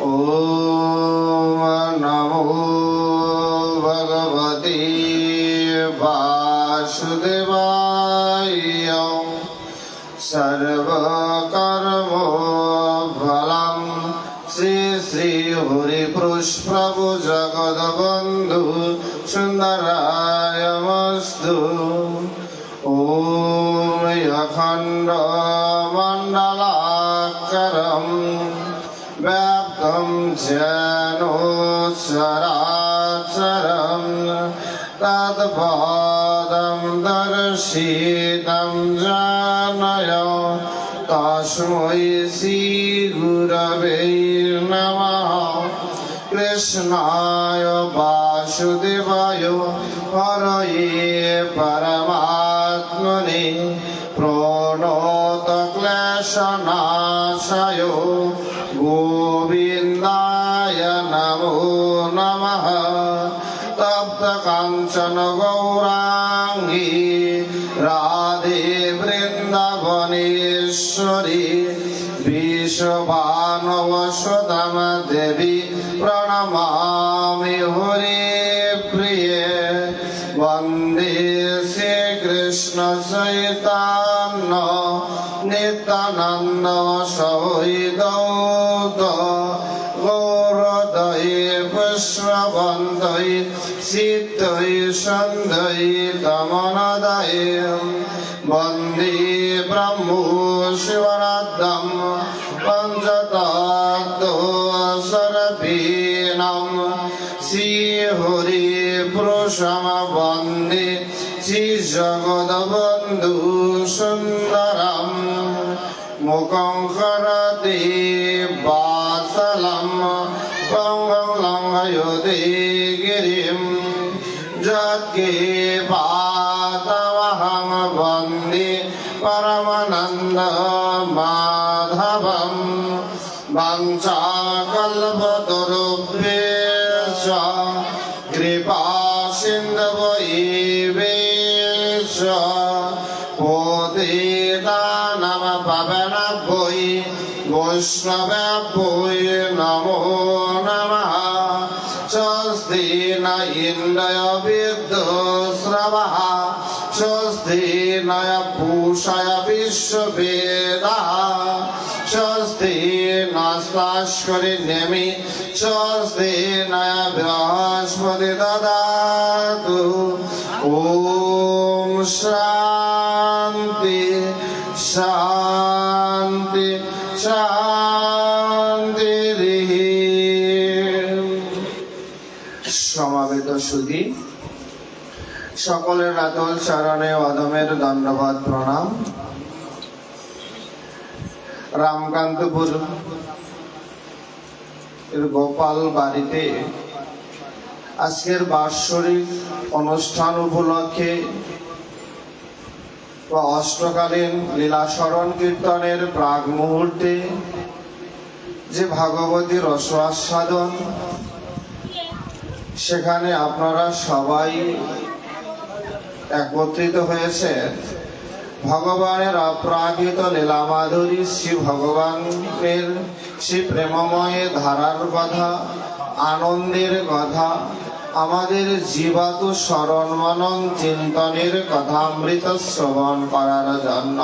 ओम नमो भगवते वासुदेवाय। सर्वकर्मफलं श्री श्री हरिपुष्प्रभु जगद्बन्धु सुन्दरायमस्तु। ओम अखण्ड मण्डलाकारं व्याप्तं येन चराचरं तत्पदं दर्शितं येन तस्मै श्रीगुरवे नमः। कृष्णाय वासुदेवाय हरये परमात्मने प्रणतक्लेशनाशाय गोविन्दाय नमो नमः। तप्तकाञ्चन गौराङ्गी राधे वृन्दावनेश्वरी विश्वभानुसुतं देवी प्रणमामि हरिप्रिये। वन्दे श्रीकृष्ण चैतन्य नित्यानन्द सहोदत गौरदये पुष्पवन्तये सिद्धये सन्धये वन्दे ब्रह्मो शिवराद्धं पञ्चतत्त्वस्वरूपिणं श्रीहरिपुरुषं वन्दे श्रीजगद्बन्धु सुन्दरं। मुखं करोति वाचालं पङ्गुं लङ्घयते गिरिं यत्कृपातमहं वन्दे परमानन्दमाधवं। वाञ्छाकल्पतरुभ्यश्च कृपासिन्धुभ्यश्च पतितानां पावनेभ्यो वैष्णवेभ्यो नमो नमः। स्वस्ति न इन्द्रो विद्युश्रवः स्वस्ति न पूषा विश्ववेदाः स्वस्ति नस्तास्करिण्यमि स्वस्ति न बृहस्पति ददातु। ओम शांति शांति शांति। সমাবেত সুধী সকলের আতল চরণে অধমের দণ্ডবাদ প্রণাম। রামকান্তপুর গোপাল বাড়িতে আজকের বাৎসরিক অনুষ্ঠান উপলক্ষে অষ্টকালীন লীলা স্মরণ কীর্তনের প্রাক মুহূর্তে যে ভাগবতী রস আস্বাদন, সেখানে আপনারা সবাই একত্রিত হয়েছে ভগবানের অপ্রাকৃত লীলা মাধুরী শ্রী ভগবানের শ্রী প্রেমময় ধারার কথা, আনন্দের কথা, আমাদের জীবাত স্মরণ মনন চিন্তনের কথা অমৃত শ্রবণ করার জন্য।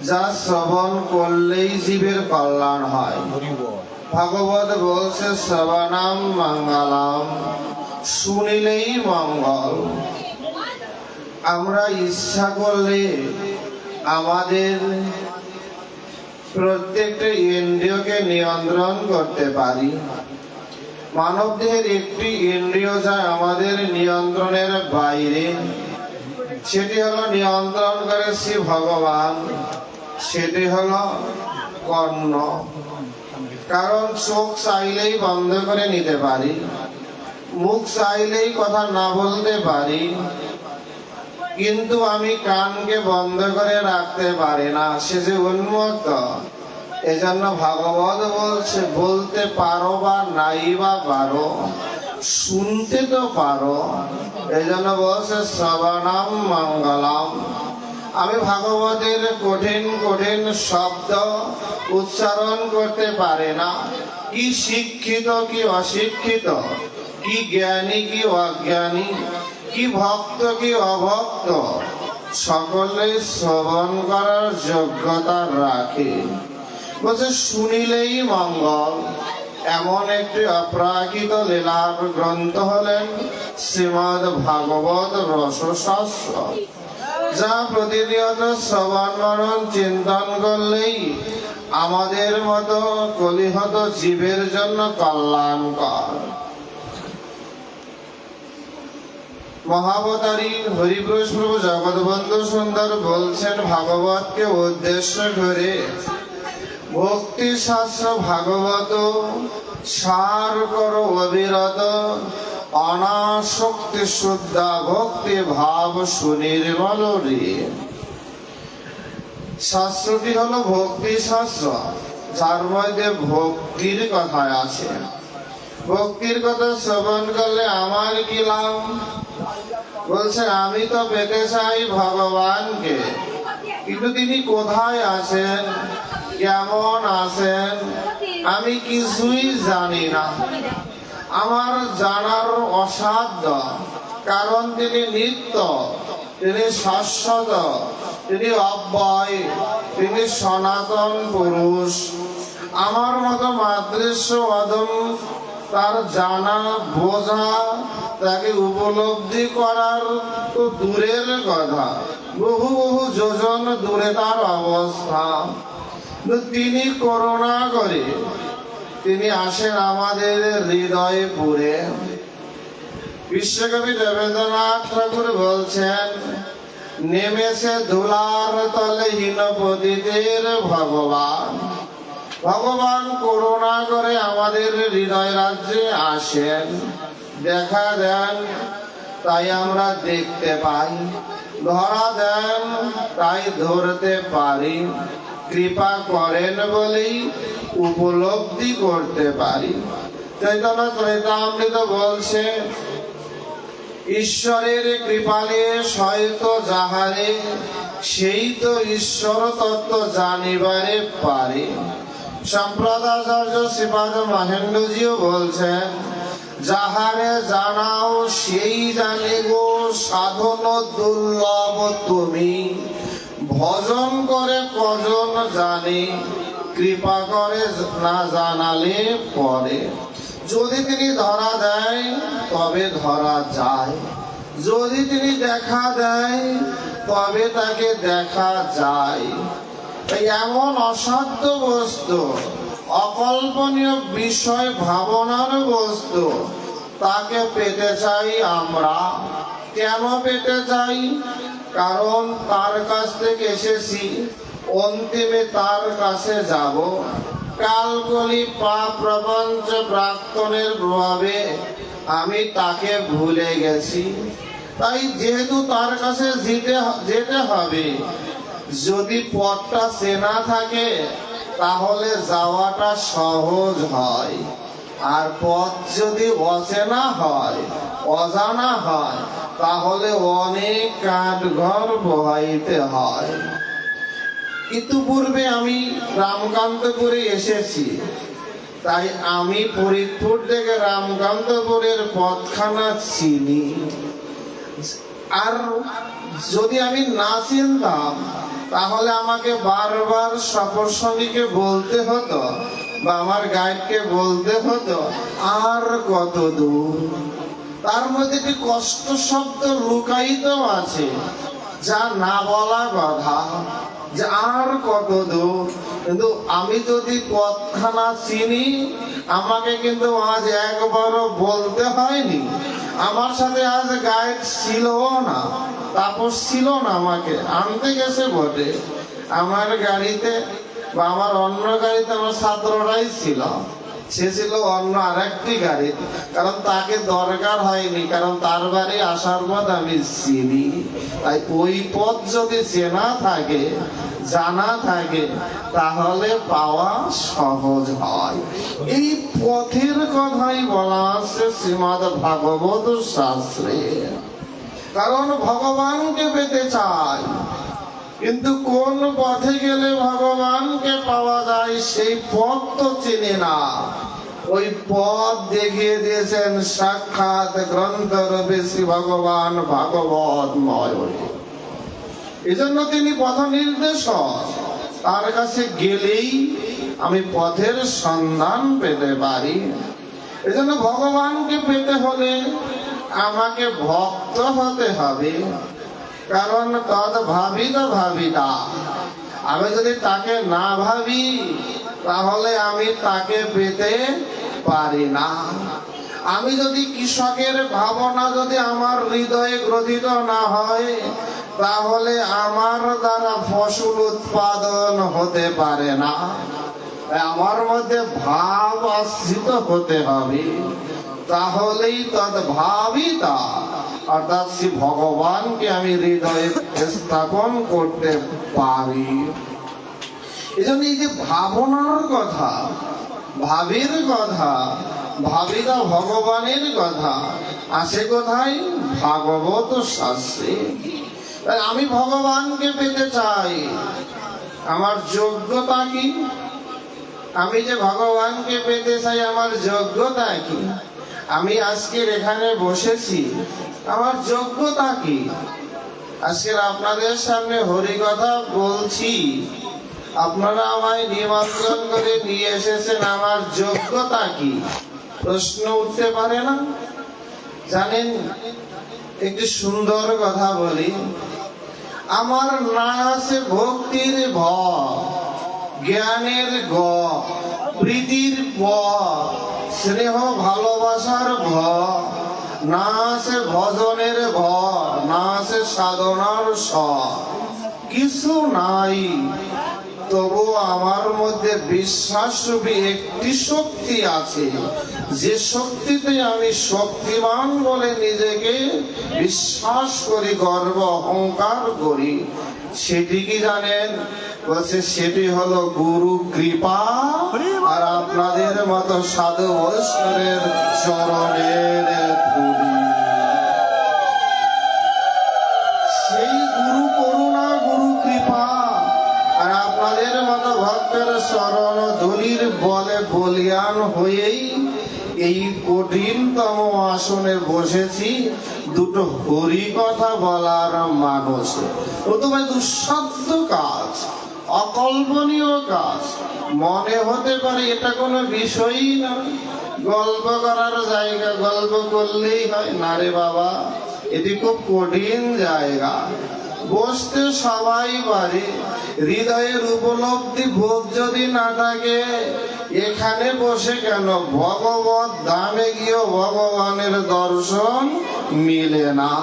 যা শ্রবণ করলেই জীবের কল্যাণ হয়। ভাগবত বলছে শ্রবণাম মঙ্গলম, শুনিলেই মঙ্গল। আমরা ইচ্ছা করলে আমাদের প্রত্যেকটা ইন্দ্রিয়কে নিয়ন্ত্রণ করতে পারি। মানব দেহের একটি ইন্দ্রিয় যা আমাদের নিয়ন্ত্রণের বাইরে, সেটি হলো নিয়ন্ত্রণ করে শ্রী ভগবান, সেটি হলো কর্ণ। কারণ চোখ চাইলেই বন্ধ করে নিতে পারি, মুখ চাইলেই কথা না বলতে পারি, কিন্তু আমি কানকে বন্ধ করে রাখতে পারি না, সে যে উন্মত্ত। এজন্য ভাগবত বলছে বলতে পারো বা নাই বা পারো, শুনতে তো পারো। এজন্য বলছে শ্রবণাম মঙ্গলম, আমি ভাগবতের কঠিন কঠিন শব্দ উচ্চারণ করতে পারি না। কি শিক্ষিত কি অশিক্ষিত, কি জ্ঞানী কি অজ্ঞানী, কি ভক্ত কি অভক্ত, সকলে শ্রবণ করার যোগ্যতা রাখে। বলছে শুনিলেই মঙ্গল। এমন একটি অপ্রাকৃত লীলার গ্রন্থ হলেন শ্রীমদ্ ভাগবত রসশাস্ত্র, যা প্রতিনিয়ত শ্রবণ মনন চিন্তন করলেই আমাদের মতো কলিহত জীবের জন্য কল্যাণকর। মহাবতারী হরিপুরুষ প্রভু জগৎবন্ধু সুন্দর বলছেন ভাগবতকে উদ্দেশ্য করে, ভক্তি শাস্ত্র ভাগবত সার করো অবিরত, অনাসক্তি শুদ্ধা ভক্তি ভাব সুনির্মল রে। শাস্ত্রটি হলো ভক্তি শাস্ত্র, যার মধ্যে ভক্তির কথা আছে। ভক্তির কথা শ্রবণ করলে আমার কি লাভ? বলছে আমি তো পেতে চাই ভগবানকে, কিন্তু তিনি কোথায় আছেন, কেমন আছেন, আমি কিছুই জানি না। আমার জানার অসাধ্য, কারণ তিনি নিত্য, তিনি শাশ্বত, তিনি অব্যয়, তিনি সনাতন পুরুষ। আমার মতো মাদৃশ্য অদম তার জানা বোঝা, তাকে উপলব্ধি করার তো দূরের কথা, বহু বহু যোজন দূরে তার অবস্থা। তিনি করুণা করে তিনি আসেন আমাদের হৃদয়ে পুরে। বিশ্বকবি দেবেন্দ্রনাথ ঠাকুর বলছেন, নেমেছে ধুলার তলে হীনপতিদের ভগবান। ভগবান করুণা করে আমাদের হৃদয় রাজ্যে আসেন, দেখা দেন, তাই আমরা দেখতে পাই, ধরা দেন তাই ধরতে পারি, কৃপা করেন বলেই উপলব্ধি করতে পারি। চৈতন্য চরিতামৃত বলছে, ঈশ্বরের কৃপালে সহিত যাহারে, সেই তো ঈশ্বর তত্ত্ব জানিবারে পারে। সম্প্রদাচার্য শ্রীপাদ মহেন্দ্রজিও বলছেন, যাহারে জানাও সেই জানি গো, সাধন দুর্লভ তুমি, ভজন করে কজন জানি, কৃপা করে না জানালে পরে। যদি তিনি ধরা দেয় তবে ধরা যায়, যদি তিনি দেখা দেয় তবে তাকে দেখা যায়। এমন অসাধ্য বস্তু, অকল্পনীয় বিষয় ভাবনার বস্তু, তাকে পেতে চাই আমরা। কেন পেতে চাই? কারণ তার কাছ থেকে এসেছি, অন্তিমে তার কাছে যাব। কালকলি পাপ প্রপঞ্চ প্রাক্তনের প্রভাবে আমি তাকে ভুলে গেছি। তাই যেহেতু তার কাছে যেতে হবে, যদি পথটা চেনা থাকে তাহলে যাওয়াটা সহজ হয়, আর পথ যদি অচেনা হয়, অজানা হয়, তাহলে অনেক কাঠঘর বহাইতে হয়। ইতিপূর্বে আমি রামকান্তপুরে এসেছি, তাই আমি ফরিদপুর থেকে রামকান্তপুরের পথখানা চিনি। আর যদি আমি না চিনতাম তাহলে আমাকে বারবার সফরসঙ্গীকে বলতে হতো বা আমার গাইডকে বলতে হতো আর কত দূর। তার মধ্যে একটি কষ্ট শব্দ লুকায়িত আছে, যা না বলা কথা, যে আর কত দূর। কিন্তু আমি যদি পথখানা চিনি, আমাকে কিন্তু আজ একবারও বলতে হয়নি। আমার সাথে আজ গাইড ছিল না, তাপস ছিল না, আমাকে আনতে গেছে বটে আমার গাড়িতে বা আমার অন্য গাড়িতে আমার ছাত্ররাই ছিল, সে ছিল অন্য আরেকটি গাড়ি, কারণ তাকে দরকার হয়নি, কারণ তার বাড়ি আসার পথ আমি চিনি। তাই ওই পথ যদি চেনা থাকে, জানা থাকে, তাহলে পাওয়া সহজ হয়। এই পথের কথাই বলা আছে শ্রীমদ্ ভাগবত শাস্ত্রে। কারণ ভগবানকে পেতে চাই, কিন্তু কোন পথে গেলে ভগবানকে পাওয়া যায় সেই পথ তো চিনি না। ওই পথ দেখিয়ে দিয়েছেন সাক্ষাৎ গ্রন্থ রূপে শ্রী ভগবান ভাগবতময়। এই জন্য তিনি পথ নির্দেশক। তার কাছে গেলেই আমি পথের সন্ধান পেতে পারি। এই জন্য ভগবানকে পেতে হলে আমাকে ভক্ত হতে হবে। কারণ তদ ভাবিত ভাবিতা, আমি যদি তাকে না ভাবি তাহলে আমি তাকে পেতে পারি না। আমি যদি কৃষকের ভাবনা যদি আমার হৃদয়ে গ্রথিত না হয় তাহলে আমার দ্বারা ফসল উৎপাদন হতে পারে না। আমার মধ্যে ভাব আশ্রিত হতে হবে, তাহলেই তদ্ভাবিতা অর্থাৎ শ্রী ভগবানকে আমি হৃদয়ে স্থাপন করতে পারি। এই জন্য এই যে ভাবনার কথা, ভাবের কথা, ভাবিতা ভগবানের কথা আসে কোথায়? ভাগবত শাস্ত্রে। আমি ভগবানকে পেতে চাই, আমার যোগ্যতা কি? আমি যে ভগবানকে পেতে চাই আমার যোগ্যতা কি? আমি আজকের এখানে বসেছি, আমার যোগ্যতা কি? আজকের আপনাদের সামনে হরি কথা বলছি, আপনারা আমায় নিমন্ত্রণ করে নিয়ে এসেছেন, আমার যোগ্যতা কি? প্রশ্ন উঠতে পারে না? জানেন, একটি সুন্দর কথা বলি। আমার না আছে ভক্তির ভ, জ্ঞানের গ, প্রীতির প, স্নেহ ভালোবাসার ভ, না আছে ভজনের ভ, না আছে সাধনার স, কিছু নাই। তবু আমার মধ্যে বিশ্বাস রূপী একটি শক্তি আছে, যে শক্তিতে আমি শক্তিমান বলে নিজেকে বিশ্বাস করি, গর্ব অহংকার করি। সেটি কি জানেন? বলছে সেটি হলো গুরু কৃপা আর আপনাদের মতো সাধু বৈষ্ণবের চরণের ধুলি। সেই গুরু করুণা, গুরু কৃপা আর আপনাদের মতো ভক্তের চরণ ধুলির বলে বলিয়ান হয়েই এই কঠিনতম আসনে বসেছি দুটো হরি কথা বলার মানুষ। প্রথমে দুঃসাধ্য কাজ, অকল্পনীয় কাজ মনে হতে পারে, এটা কোনো বিষয়ই না, গল্প করার জায়গা, গল্প করলেই হয় না রে বাবা, এটি খুব কঠিন জায়গা। বসতে সবাই পারে, হৃদয়ের উপলব্ধি বোধ যদি না থাকে এখানে বসে কেন ভগবত ধামে গিয়েও ভগবানের দর্শন মিলে না।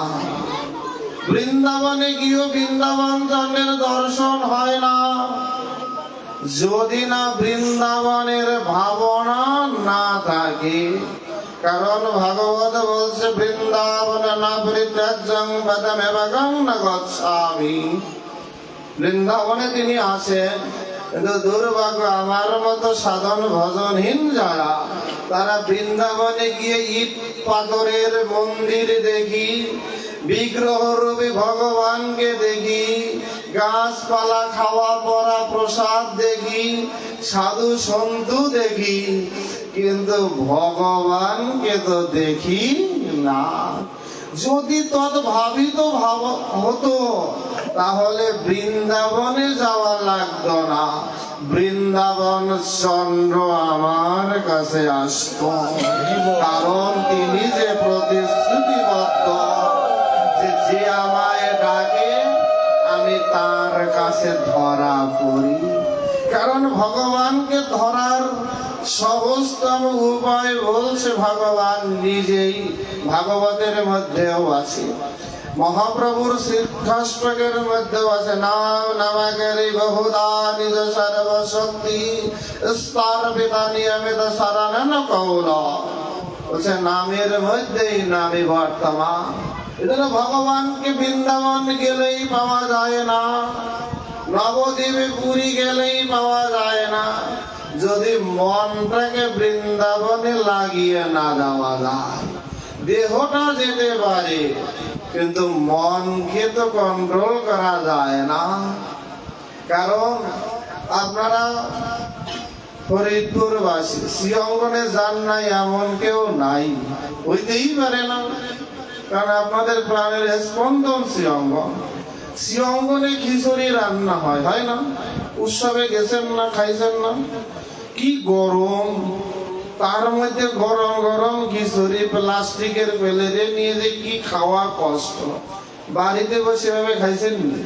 বৃন্দাবনে গিয়েও বৃন্দাবন চন্দ্রের দর্শন হয় না, যদি না বৃন্দাবনের ভাবনা না থাকে। কারণ ভাগবত বলছে বৃন্দাবন না পরিত্যাজ্যং পদমেবং ন গচ্ছামি। বৃন্দাবনে তিনি আছেন, কিন্তু দুর্ভাগ্য আমার মতো সাধন ভজনহীন যারা, তারা বৃন্দাবনে গিয়ে ইট পাথরের মন্দির দেখি, বিগ্রহ রূপী ভগবানকে দেখি, গাছপালা খাওয়া পড়া প্রসাদ দেখি, সাধু সন্তু দেখি, কিন্তু ভগবানকে তো দেখি না। যদি তদ্ভাবিত ভাব হতো তাহলে বৃন্দাবনে যাওয়া লাগতো না, বৃন্দাবন চন্দ্র আমার কাছে আসতো। কারণ তিনি যে প্রতিশ্রুতিবদ্ধ, যে আমায় ডাকে আমি তার কাছে ধরা পড়ি। কারণ ভগবানকে ধরার সহজতম উপায় বলছে ভগবান নিজেই, ভাগবতের মধ্যেও আছে, মহাপ্রভুর সিদ্ধাষ্টকের মধ্যেও আছে। নাম নামাকেরি বহুদা নিজ সর্বশক্তি স্থাপিতা নিয়মিত শরণন কৌল। বলছে নামের মধ্যেই নামে বর্তমান। এজন্য ভগবানকে বৃন্দাবন গেলেই পাওয়া যায় না, নবদ্বীপে পুরী গেলেই পাওয়া যায় না, যদি মনটাকে বৃন্দাবনে লাগিয়ে না দেওয়া যায়। দেহটা যেতে পারে কিন্তু মনকে তো কন্ট্রোল করা যায় না। কারণ আপনারা ফরিদপুরবাসী, শ্রীঅঙ্গনে যান নাই এমন কেউ নাই, হইতেই পারে না, কারণ আপনাদের প্রাণের স্পন্দন শ্রীঅঙ্গন। শ্রীঅঙ্গনে খিচুড়ি রান্না হয়, হয় না? উৎসবে গেছেন না, খাইছেন না? কি গরম, তার মধ্যে গরম গরম খিচুড়ি প্লাস্টিকের প্লেটে নিয়ে যে কি খাওয়া কষ্ট। বাড়িতে বসে ভাবে খাইছেন নি?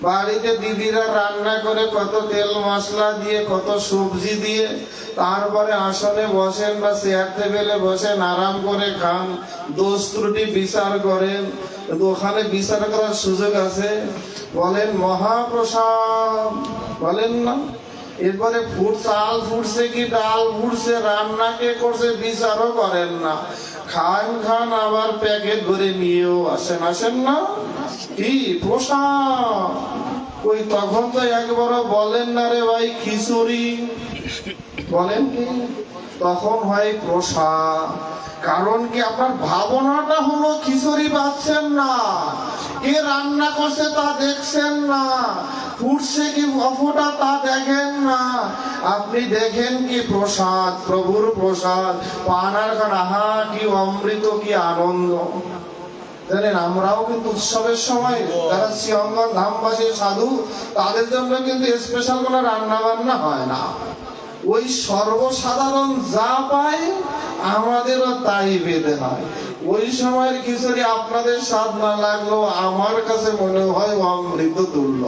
বাড়িতে দিদিরা রান্না করে কত তেল মশলা দিয়ে, কত সবজি দিয়ে, তারপরে আসনে বসেন বা চেয়ার টেবিলে বসেন, আরাম করে খান, দোষ ত্রুটি বিচার করেন। ওখানে বিচার করার সুযোগ আছে? বলেন মহাপ্রসাদ, বলেন না? এরপরে চাল ফুটছে কি ডাল ফুটছে, রান্না কে করছে বিচারও করেন না, খান খান আবার প্যাকেট ভরে নিয়েও আসেন না? কি প্রসাদ! ওই তখন তো একবারও বলেন না রে ভাই খিচুড়ি, বলেন কি? তখন হয় প্রসাদ। কারণ কি আপনার ভাবনাটা হলো খিচুড়ি পাচ্ছেন না, কে রান্না করছে তা দেখছেন না, ফুটছে কি অফোটা তা দেখেন না, আপনি দেখেন কি প্রসাদ, প্রভুর প্রসাদ পানার খান, আহা কি অমৃত, কি আনন্দ। জানেন আমরাও কিন্তু উৎসবের সময় যারা শ্রীঅঙ্গন ধামবাসী সাধু, তাদের জন্য কিন্তু স্পেশাল কোনো রান্না বান্না হয় না। ওই সর্বসাধারণ যা পায় আমাদেরও তাই বেঁধে হয়। ওই সময়ের খিচুড়ি আপনাদের স্বাদ না লাগলেও আমার কাছে মনে হয় অমৃত তুল্য।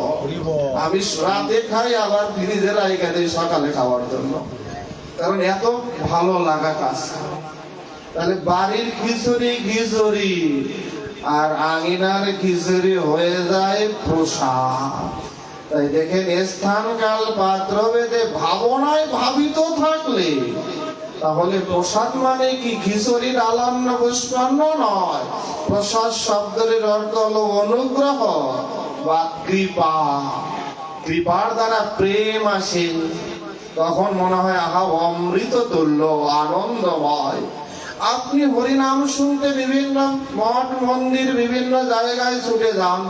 আমি রাতে খাই, আবার ফ্রিজে রাখা দিই সকালে খাওয়ার জন্য, কারণ এত ভালো লাগা কাজ। তাহলে বাড়ির খিচুড়ি খিচুড়ি, আর আঙিনার খিচুড়ি হয়ে যায় প্রসাদ। তাই দেখেন স্থান কাল পাত্র ভেদে ভাবনায় ভাবিত থাকলে তাহলে প্রসাদ মানে কি খিচুড়ির আলান্ন পুষ্পান্ন নয়। প্রসাদ শব্দের অর্থ হলো অনুগ্রহ বা কৃপা। কৃপার দ্বারা প্রেম আসে, তখন মনে হয় আহা অমৃত তুল্য, আনন্দময়। আপনি হরিনাম শুনতে বিভিন্ন মঠ মন্দির বিভিন্ন জায়গায় ছুটে যান,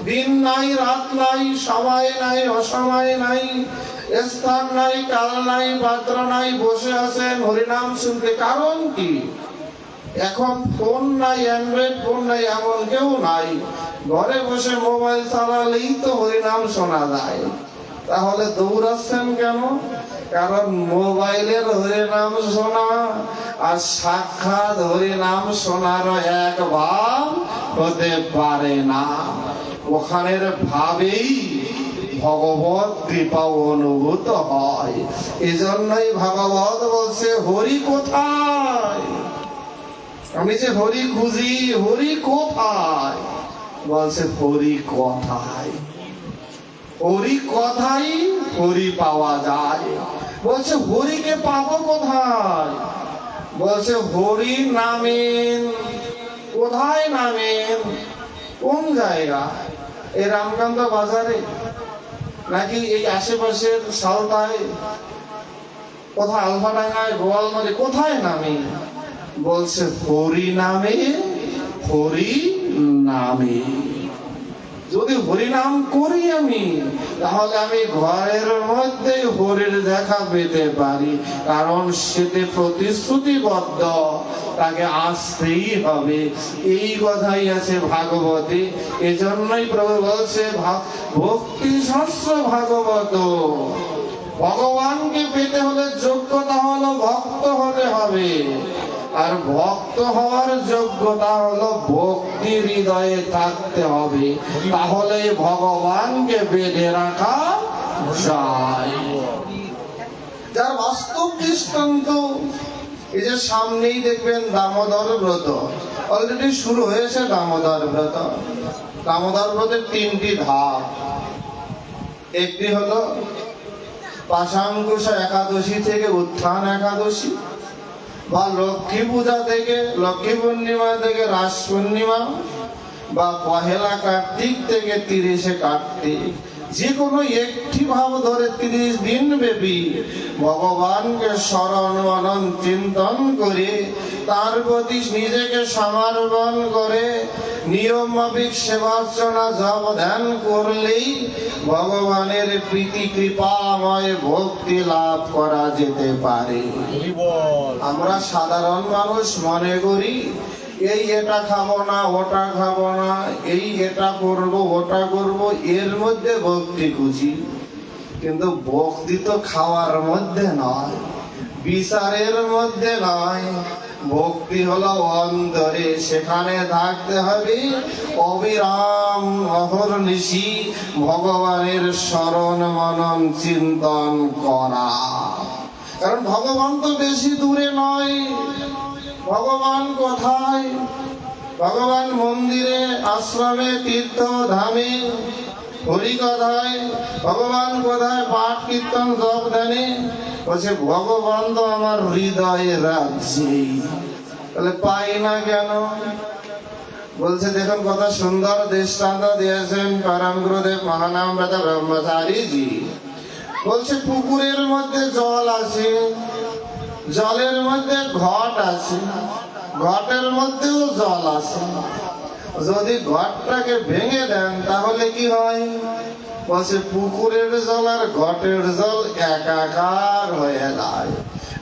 দিন নাই রাত নাই, সময় নাই অসময় নাই, স্থান নাই কাল নাই পাত্র নাই, বসে আছেন হরিনাম শুনতে। কারণ কি? এখন ফোন নাই, অ্যান্ড্রয়েড ফোন নাই এমন কেউ নাই, ঘরে বসে মোবাইল চালালেই তো হরিনাম শোনা যায়। তাহলে দৌড়াচ্ছেন কেন? কারণ মোবাইলের হরিনাম শোনা আর সাক্ষাৎ হরিনাম শোনার এক ভাব হতে পারে না। ওখানের ভাবেই ভগবত কৃপা অনুভূত হয়। এজন্যই ভাগবত বলছে হরি কোথায়? আমি যে হরি খুঁজি, হরি কোথায়? বলছে হরি কথায়। হরি কথাই হরি পাওয়া যায়। বলছে হরিকে পাবো কোথায়? বলছে হরি নামেন। কোথায় নামেন? কোন জায়গা? এই রামকান্ত বাজারে নাকি এই আশেপাশের সালতায়, কোথায় আলফাডাঙ্গায়, গোয়ালমারি, কোথায় নামে? বলছে হরি নামে, হরি নামে। যদি হরিনাম করি আমি, তাহলে আমি ঘরের মধ্যে হরির দেখা পেতে পারি, কারণ সেতে প্রতিশ্রুতিবদ্ধ, তাকে আসতেই হবে। এই কথাই আছে ভাগবতে। এজন্যই প্রভু বলছে ভক্তি শাস্ত্র ভাগবত। ভগবানকে পেতে হলে যোগ্যতা হলো ভক্ত হতে হবে, আর ভক্ত হওয়ার যোগ্যতা হলো ভক্তি হৃদয়ে থাকতে হবে, তাহলে ভগবানকে বেঁধে রাখা যায়। যার বাস্তব দৃষ্টান্ত এই যে সামনেই দেখবেন দামোদর ব্রত অলরেডি শুরু হয়েছে। দামোদর ব্রত, দামোদর ব্রতের 3টি ধাপ। একটি হলো পাশাঙ্কুশ একাদশী থেকে উত্থান একাদশী, বা লক্ষ্মী পূজা থেকে, লক্ষ্মী পূর্ণিমা থেকে রাস পূর্ণিমা, বা পহেলা কার্তিক থেকে 30শে কার্তিক, যে কোনো একটি ভাব ধরে 30 দিন ব্যাপী ভগবানকে স্মরণ মনন চিন্তন করে তার প্রতি নিজেকে সমর্পণ করে নিয়ম মাফিক সেবার্চনা জপ ধ্যান করলেই ভগবানের প্রীতি কৃপাময় ভক্তি লাভ করা যেতে পারে। আমরা সাধারণ মানুষ মনে করি এই এটা খাবো না, ওটা খাবো না, এই এটা করব ওটা করব, এর মধ্যে ভক্তি খুঁজি। কিন্তু ভক্তি তো খাওয়ার মধ্যে নয়, বিচারের মধ্যে নয়। ভক্তি হলো অন্তরে, সেখানে থাকতে হবে অবিরাম অহর্নিশি ভগবানের স্মরণ মনন চিন্তন করা। কারণ ভগবান তো বেশি দূরে নয়। ভগবান কোথায়? ভগবান মন্দিরে, আশ্রমে, তীর্থ ধামে, হরিকথায়। ভগবান কোথায়? পাঠ কীর্তন জপ ধ্যানে। বলছে ভগবান তো আমার হৃদয়ে রাখছে, তাহলে পাই না কেন? বলছে দেখুন কত সুন্দর দৃষ্টান্ত দিয়েছেন পরম গুরুদেব মহানামব্রত ব্রহ্মচারীজি। বলছে পুকুরের মধ্যে জল আছে, জলের মধ্যে ঘট আছে, ঘটের মধ্যেও জল আছে। যদি ঘটটাকে ভেঙে দেন তাহলে কি হয়? বলছে পুকুরের জল আর ঘটের জল একাকার হয়ে যায়।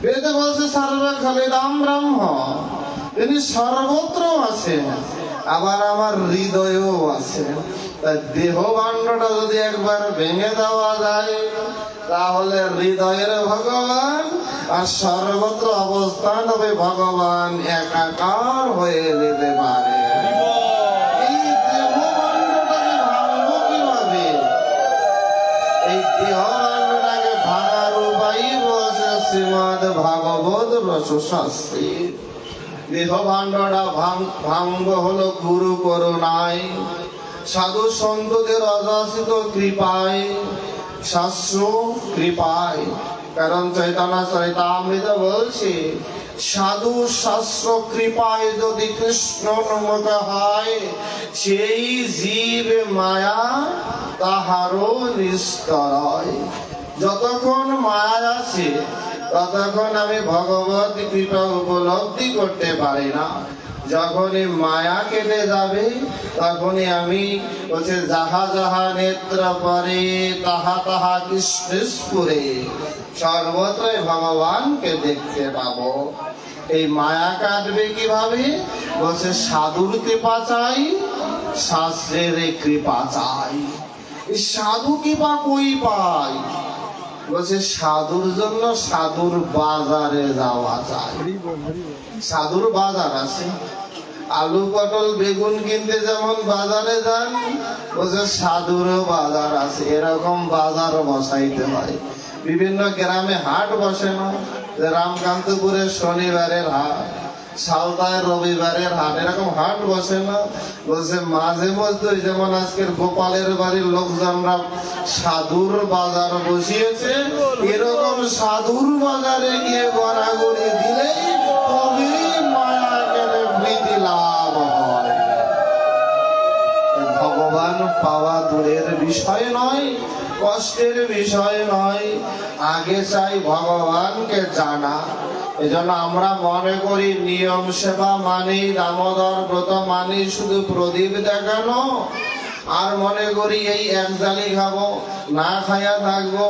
বেদে বলছে সর্বে খলিদাম ব্রহ্ম, তিনি সর্বত্র আছেন, আবার আমার হৃদয়েও আছে। তাই দেহ ভাণ্ডটা যদি একবার ভেঙে দেওয়া যায় তাহলে হৃদয়ের ভগবান আর সর্বত্র অবস্থান হবে ভগবান একাকার হয়ে যেতে পারে। এই দেহ ভাণ্ডটাকে ভাঙবো কিভাবে? এই দেহ ভাণ্ডটাকে ভাঙার উপায় বলছে শ্রীমদ ভাগবত রসশাস্ত্রে। দেহ ভাণ্ডটা ভাঙবো হলো গুরু করুণায়, সাধু সন্তদের অযাচিত কৃপায়, শাস্ত্র কৃপায়। কারণ চৈতন্য চরিতামৃত বলছে সাধু শাস্ত্র কৃপায় যদি কৃষ্ণ উন্মুখ হয়, সেই জীব মায়া তাহারও নিস্তরয়। যতক্ষণ মায়া আছে ততক্ষণ আমি ভগবত কৃপা উপলব্ধি করতে পারি না। যখনই মায়া কেটে যাবে তখনই আমি বলছে যাহা যাহা নেত্র পরে তাহা তাহা কৃষ্ণস্ফুরে, সর্বত্রই ভগবানকে দেখতে পাবো। এই মায়া কাটবে কিভাবে? বলছে সাধুর কৃপা চাই, শাস্ত্রের কৃপা চাই। এই সাধু কৃপা কই পাই? বলছে সাধুর জন্য সাধুর বাজারে যাওয়া যায়। সাধুর বাজার আছে, আলু পটল বেগুন কিনতে যেমন বাজারে যান, বলছে সাধুরও বাজার আছে। এরকম বাজার বসাইতে হয়। বিভিন্ন গ্রামে হাট বসে না? রামকান্তপুরে শনিবারের হাট, সালতায় রবিবারের হাট, এরকম হাট বসে না? বলছে মাঝে মধ্যে যেমন আজকের গোপালের বাড়ির লোকজনরা সাধুর বাজার বসিয়েছে, এরকম সাধুর বাজারে গিয়ে গড়াগড়ি দিলেই তবে মায়া গেলে প্রীতি লাভ হয়। ভগবান পাওয়া দূরের বিষয় নয়, কষ্টের বিষয় নয়, আগে চাই ভগবানকে জানা। এজন্য আমরা মনে করি নিয়ম সেবা মানি, দামোদর ব্রত মানি শুধু প্রদীপ দেখানো, আর মনে করি এই এক জালি খাবো, না খাইয়া থাকবো।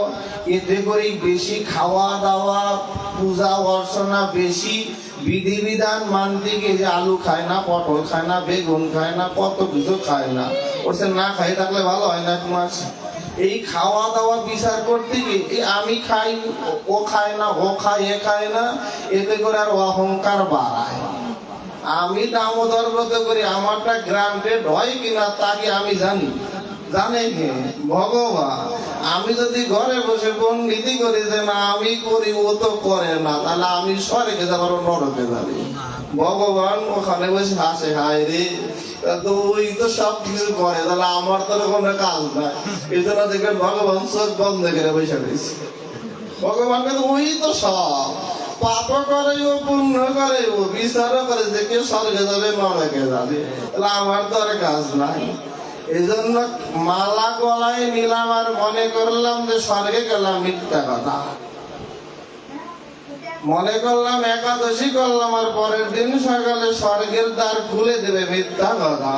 এতে করি বেশি খাওয়া দাওয়া, পূজা অর্চনা বেশি, বিধিবিধান মানতে গিয়ে যে আলু খায় না, পটল খায় না, বেগুন খায় না, কত কিছু খায় না। ওরসে না খাই থাকলে ভালো হয় না? এক মাস এই খাওয়া দাওয়া বিচার করতে গিয়ে আমি খাই, ও খায় না, ও খায়, এ খায় না, এতে করে আর অহংকার বাড়ায়। আমি দামোদর ব্রত করি, আমারটা গ্রান্টেড হয় কিনা তা কি আমি জানি? জানে কে? ভগবান। আমি যদি ঘরে বসে পণ্ডিতি করি যে না আমি করি, ও তো করে না, তাহলে আমি স্বর্গে যাবার নরকে যাবি। ভগবান ওখানে বসে হাসে, হায় রে তো ওই তো সব কিছু করে, তাহলে আমার তো কোনো কাজ নাই। এই জন্য দেখবেন ভগবান চোখ বন্ধ করে বসে রয়েছে। ভগবান কিন্তু ওই তো সব পাপ করে, ও পুণ্য করে, ও বিচারও করে যে কে স্বর্গে যাবে নরকে যাবে, তাহলে আমার তো আর কাজ নাই। এই জন্য মালা গলায় নিলাম আর মনে করলাম যে স্বর্গে গেলাম, মিথ্যা কথা। মনে করলাম একাদশী করলাম আর পরের দিন সকালে স্বর্গের দ্বার খুলে দেবে, মিথ্যা কথা।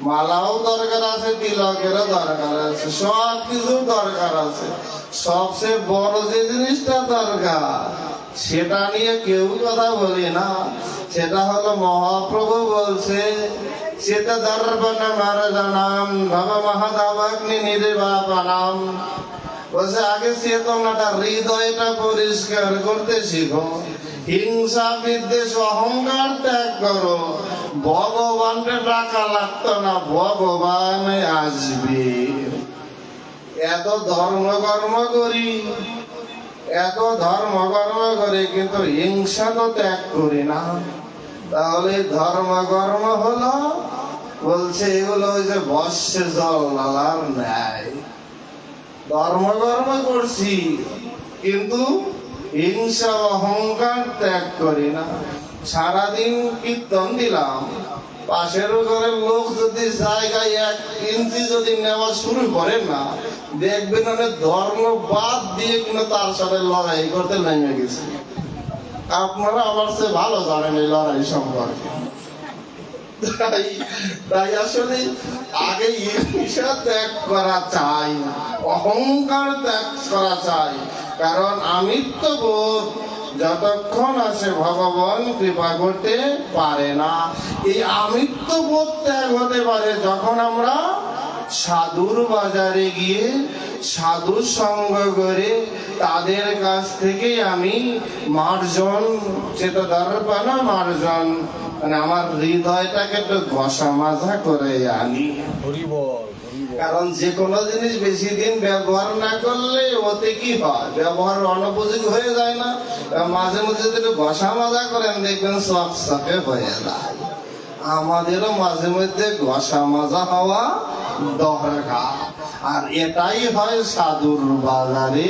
মালাও দরকার আছে, তিলকেরও দরকার আছে, সব কিছু দরকার আছে। সবচেয়ে বড় যে জিনিসটা দরকার সেটা নিয়ে কেউ কথা বলি না, সেটা হলো মহাপ্রভু বলছে সেটা দর্পণ মারজানাম ভব মহাদাবাগ্নি নির্বাপনাম। বলছে আগে চেতনাটা, হৃদয়টা পরিষ্কার করতে শিখো, হিংসা বিদ্বেষ অহংকার ত্যাগ করো। ভগবানকে ডাকা লাগতো না, ভগবান আসবে। এত ধর্মকর্ম করি, এত ধর্মকর্ম করি, কিন্তু হিংসা তো ত্যাগ করি না। তাহলে ধর্মকর্ম হলো, বলছে এগুলো ওই যে বর্ষে জল নালার ন্যায়। ধর্মকর্ম করছি কিন্তু হিংসা অহংকার ত্যাগ করি না। সারাদিন কীর্তন দিলাম, পাশের ঘরের লোক যদি জায়গায় 1 ইঞ্চি যদি নেওয়া শুরু করে না, দেখবেন অনেক ধর্ম বাদ দিয়ে কিন্তু তার সাথে লড়াই করতে নেমে গেছে। আপনারা আমার চেয়ে ভালো জানেন এই লড়াই সম্পর্কে। তাই আসলে আগে হিংসা ত্যাগ করা চাই, অহংকার ত্যাগ করা চাই। কারণ আমিত্ব বোধ যতক্ষণ আছে ভগবান কৃপা করতে পারে না। এই আমিত্ব বোধ ত্যাগ হতে পারে যখন আমরা সাধুর বাজারে গিয়ে সাধুর সঙ্গ করে তাদের কাছ থেকে আমি মার্জন, সেটা দর্পণ মার্জন, মানে আমার হৃদয়টাকে একটু ঘষা মাজা করে আনি। কারণ যে কোনো জিনিস বেশি দিন ব্যবহার না করলে ওতে কি হয়, ব্যবহার অনুপযোগী হয়ে যায় না। মাঝে মাঝে একটু ঘষা মাজা করেন, দেখবেন চকচকে হয়ে যায়। আমাদেরও মাঝে মধ্যে ঘষা মাজা হওয়া দরকার, আর এটাই হয় সাধুর বাজারে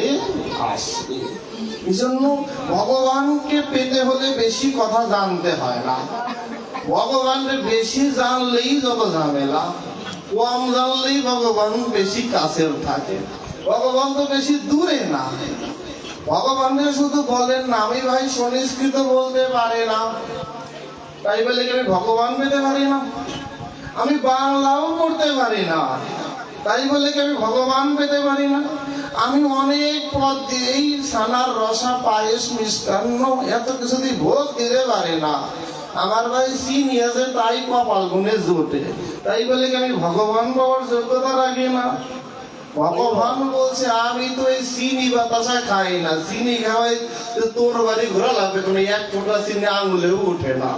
আসলে। এই জন্য ভগবানকে পেতে হলে বেশি কথা জানতে হয় না। ভগবানকে বেশি জানলেই যত ঝামেলা, কম জানলেই ভগবান বেশি কাছের থাকে। ভগবান তো বেশি দূরে না। ভগবানকে শুধু বলেন না, আমি ভাই সংস্কৃত বলতে পারি না, তাই বলে আমি ভগবান পেতে পারি না। আমি বাংলাও করতে পারি না, তাই বলে কি আমি ভগবান পেতে পারি না। আমি অনেক পদ দিয়েই ছানার রসা, পায়েস, মিষ্টান্ন এত কিছু দিয়ে ভোগ দিতে পারি না। আমার ভাই চিনি আছে তাই কপাল গুনে জোটে, তাই বলে কি আমি ভগবান পাওয়ার যোগ্যতা রাখি না। ভগবান বলছে আমি তো এই চিনি বাতাসা খাই না, চিনি খাওয়াই তোর বাড়ি ঘোরা লাগবে, কোনো 1 ফোঁটা চিনি আঙুলেও উঠে না।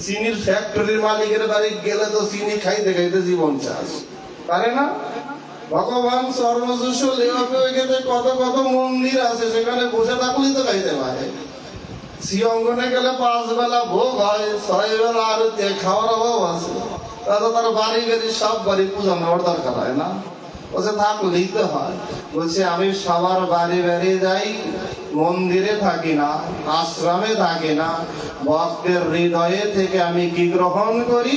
চিনির ফ্যাক্টরির মালিকের বাড়ি গেলে তো চিনি খাইতে খাইতে জীবন চাষ পারে না। ভগবান সর্বশ্রেষ্ঠ লেখকে কত কত মন্দির আছে, সেখানে বসে থাকলেই তো খাইতে পারে। শ্রীঅঙ্গনে গেলে 5 বেলা ভোগ হয়, 6 বেলা আরতি খাওয়ার অভাব আছে। তাহলে তার বাড়ি গাড়ি সব বাড়ি পূজা নেওয়ার দরকার হয় না, বলছে থাকলেই তো হয়। বলছে আমি সবার বাড়ি বাড়ি যাই, মন্দিরে থাকি না, আশ্রমে থাকি না। ভক্তের হৃদয়ে থেকে আমি কি গ্রহণ করি?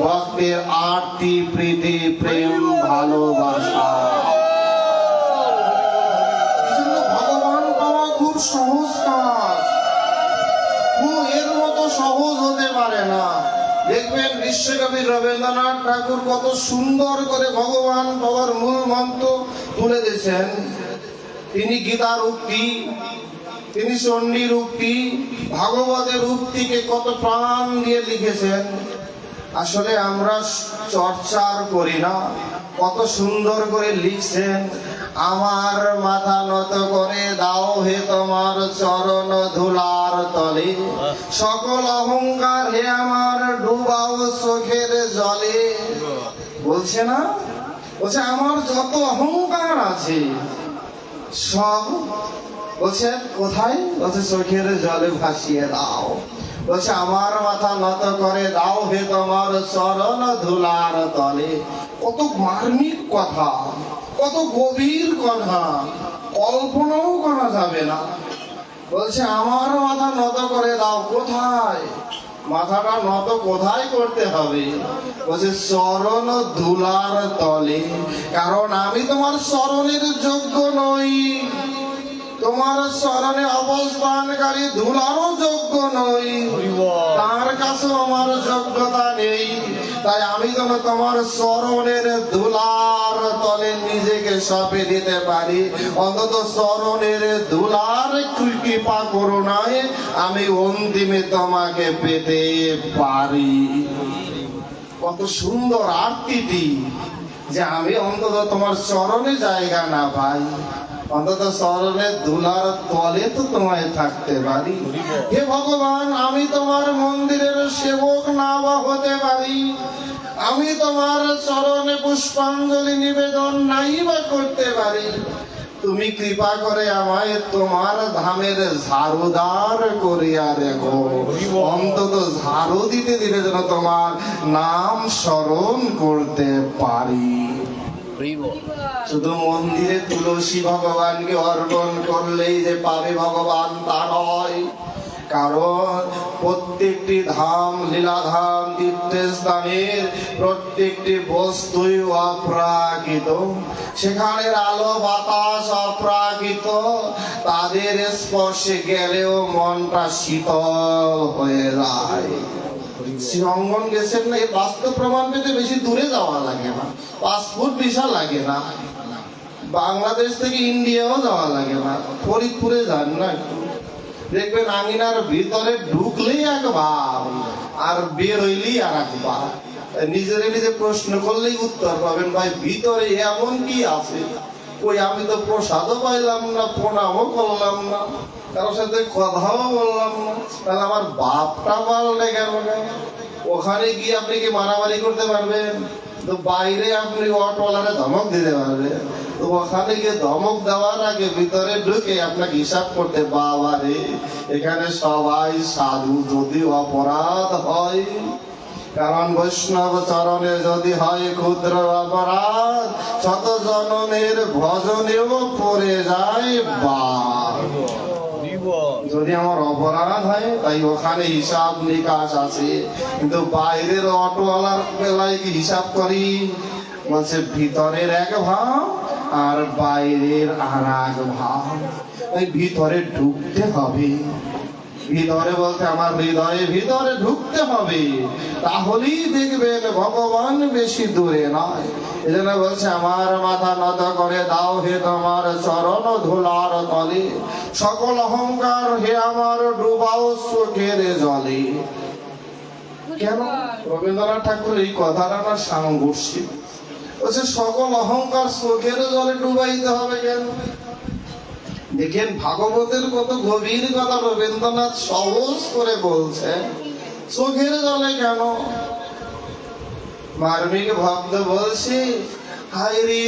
ভক্তের আরতি, প্রীতি, প্রেম, ভালোবাসা। ভগবান পাওয়া খুব সহজ কাজ, এর মতো সহজ হতে পারে না। দেখবেন বিশ্বকবি রবীন্দ্রনাথ ঠাকুর কত সুন্দর করে ভগবান পাওয়ার মূল মন্ত্র তুলে দিয়েছেন। তিনি গীতার উক্তি, তিনি চণ্ডীর উক্তি, ভাগবতের উক্তিকে কত প্রাণ দিয়ে লিখেছেন। আসলে আমরা চর্চার করি না, কত সুন্দর করে লিখছেন। আমার মাথা নত করে দাও হে তোমার চরণ ধুলার তলে, সকল অহংকার হে আমার ডুবাও চোখের জলে। বলছে না, বলছে আমার যত অহংকার আছে সব, বলছে কোথায়? বলছে চোখের জলে ভাসিয়ে দাও। বলছে আমার মাথা নত করে দাও হে তোমার চরণ ধুলার তলে। কত মার্মিক কথা, কত গভীর কথা, কল্পনাও করা যাবে না। বলছে আমার মাথা নত করে দাও, কোথায়? মাথাটা নত কোথায় করতে হবে? বলছে চরণ ধুলার তলে, কারণ আমি তোমার চরণের যোগ্য নই। তোমার চরণে অবস্থান একেবারে ধুলারও যোগ্য নই, তার কাছে আমার যোগ্যতা নেই। তাই আমি যেন তোমার চরণের ধুলার তলে নিজেকে সঁপে দিতে পারি, অন্তত চরণের ধুলার কৃপা করুণায় আমি অন্তিমে তোমাকে পেতে পারি। কত সুন্দর আরতিটি, যে আমি অন্তত তোমার চরণে জায়গা না পাই, অন্তত চরণের ধুলার তলে তো তোমায় থাকতে পারি। হে ভগবান, আমি তোমার মন্দিরের সেবক না বা হতে পারি, আমি তোমার চরণে পুষ্পাঞ্জলি নিবেদন নাই বা করতে পারি, তুমি কৃপা করে আমায় তোমার ধামের ঝাড়ুদার করিয়া রেখো। অন্তত ঝাড়ু দিতে দিলে যেন তোমার নাম স্মরণ করতে পারি। শুধু মন্দিরে তুলসী ভগবানকে অর্পণ করলেই যে পাবে ভগবান তা নয়, কারণ প্রত্যেকটি ধাম, লীলাধাম, তীর্থস্থানের প্রত্যেকটি বস্তুই অপ্রাকৃত, সেখানের আলো বাতাস অপ্রাকৃত, তাদের স্পর্শে গেলেও মনটা শীতল হয়ে যায়। শ্রীঅঙ্গন গেছেন না, এই বাস্তব প্রমাণ পেতে বেশি দূরে যাওয়া লাগে না, পাসপোর্ট ভিসা লাগে না, বাংলাদেশ থেকে ইন্ডিয়াও যাওয়া লাগে না, ফরিদপুরে যান না একটু, দেখবেন আঙিনার ভিতরে ঢুকলেই এক ভাব আর বের হইলেই আর এক ভাব। নিজেরে নিজে প্রশ্ন করলেই উত্তর পাবেন, ভাই ভিতরে এমন কি আছে, কই আমি তো প্রসাদও পাইলাম না, প্রণামও করলাম না, কারোর সাথে কথাও বললাম না, তাহলে আমার বাপটা পাল্টে গেল না। ওখানে গিয়ে আপনি কি মারামারি করতে পারবেন? তো বাইরে আপনি অটোওয়ালারে ধমক দিতে পারবেন, তো ওখানে গিয়ে ধমক দেওয়ার আগে ভিতরে ঢুকে আপনাকে হিসাব করতে, বাবা রে এখানে সবাই সাধু, যদি অপরাধ হয়, কারণ বৈষ্ণব চরণে যদি হয় ক্ষুদ্র অপরাধ, শত জনমের ভজনেও পড়ে যায় বাদ। যদি আমার অপরাধ হয়, তাই ওখানে হিসাব নিকাশ আছে, কিন্তু বাইরের অটোওয়ালার বেলায় কি হিসাব করি? বলছে ভিতরের এক ভাব আর বাইরের আর এক ভাব, তাই ভিতরে ঢুকতে হবে। ভিতরে বলতে আমার হৃদয়ে ভিতরে ঢুকতে হবে, তাহলেই দেখবেন ভগবান বেশি দূরে নয়। এজন্য বলছে আমার মাথা নত করে দাও হে তোমার চরণ ধুলার তলে, সকল অহংকার হে আমার ডুবাও চোখের জলে। কেন রবীন্দ্রনাথ ঠাকুর এই কথাটা না সাংঘর্ষিক, বলছে সকল অহংকার চোখের জলে ডুবাইতে হবে কেন? দেখেন ভাগবতের কত গভীর কথা রবীন্দ্রনাথ সহজ করে বলছে, চোখের জলে কেন? মার্মিক ভক্ত বলছি, হায় রে,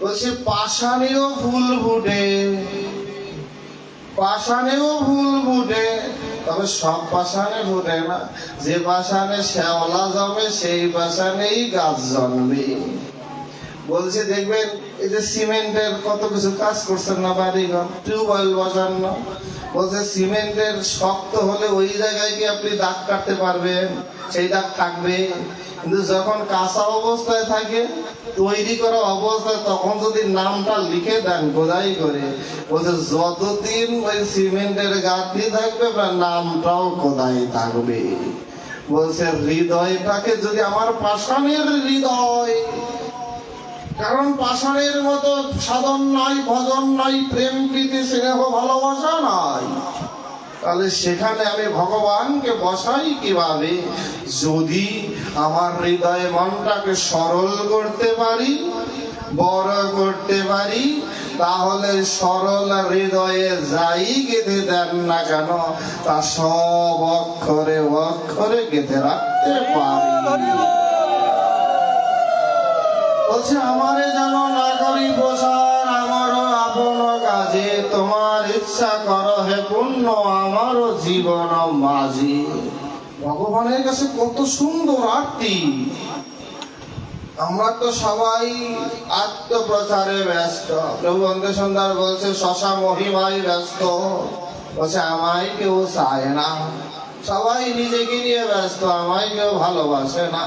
বলছে পাষাণেও ফুল ফুটে, পাষাণেও ফুল ফুটে, তবে সব পাষাণে ফুটে না, যে পাষাণে শ্যাওলা জমে সেই পাষাণেই গাছ জন্মে। বলছে দেখবেন এই যে সিমেন্টের কত কিছু কাজ করছেন না, বাড়িঘর টিউবওয়েল বসান না, বলছে সিমেন্টের শক্ত হলে ওই জায়গায় কি আপনি দাগ কাটতে পারবেন? সেই দাগ থাকবে, কিন্তু যখন কাঁচা অবস্থায় থাকে, তৈরি করা অবস্থায়, তখন যদি নামটা লিখে দেন খোদাই করে, বলছে যতদিন ওই সিমেন্টের গাঁথনি থাকবে আপনার নামটাও খোদাই থাকবে। বলছে হৃদয়টাকে যদি আমার পাষাণের হৃদয়, কারণ পাষাণের মতো সাধন নাই, ভজন নাই, প্রেম প্রীতি স্নেহ ভালোবাসা নাই, তাহলে সেখানে আমি ভগবানকে বসাই কিভাবে? যদি আমার হৃদয়ে মনটাকে সরল করতে পারি, বড় করতে পারি, তাহলে সরল হৃদয়ে যাই গেঁথে দেন না কেন, তা সব অক্ষরে অক্ষরে গেঁথে রাখতে পারি। বলছে আমারে যেন না করি প্রসার, আমারও আপন কাজে, তোমার ইচ্ছা করো হে পুণ্য আমারও জীবন মাঝে। ভগবানের কাছে কত সুন্দর আরতি। আমরা তো সবাই আত্মপ্রচারে ব্যস্ত, প্রভু অন্ধেশ্বর বলছে শশা মহিমায় ব্যস্ত, বলছে আমায় কেউ চায় না, সবাই নিজেকে নিয়ে ব্যস্ত, আমায় কেউ ভালোবাসে না।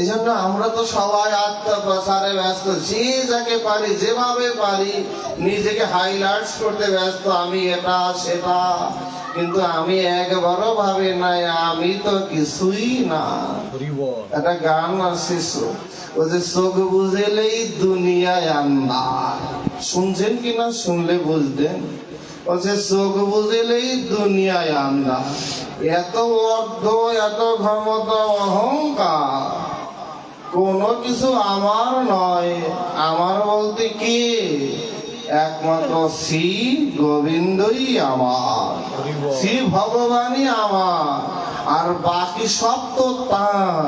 এই জন্য আমরা তো সবাই আত্মপ্রচারে ব্যস্ত, যে যাকে পারি যেভাবে পারি নিজেকে হাইলাইটস করতে ব্যস্ত, আমি এটা সেটা। কিন্তু আমি একবারও ভাবি নাই আমি তো কিছুই না। একটা গান আছে, ও যে চোখ বুঝেলেই দুনিয়ায় আন্ধার, শুনছেন কিনা? শুনলে বুঝতেন। ও যে চোখ বুঝেলেই দুনিয়ায় আন্ধার, এত অর্ধ, এত ক্ষমতা, অহংকার, কোনো কিছু আমার নয়। আমার বলতে কি? একমাত্র শ্রী গোবিন্দই আমার, শ্রী ভগবানই আমার, আর বাকি সব তো তার।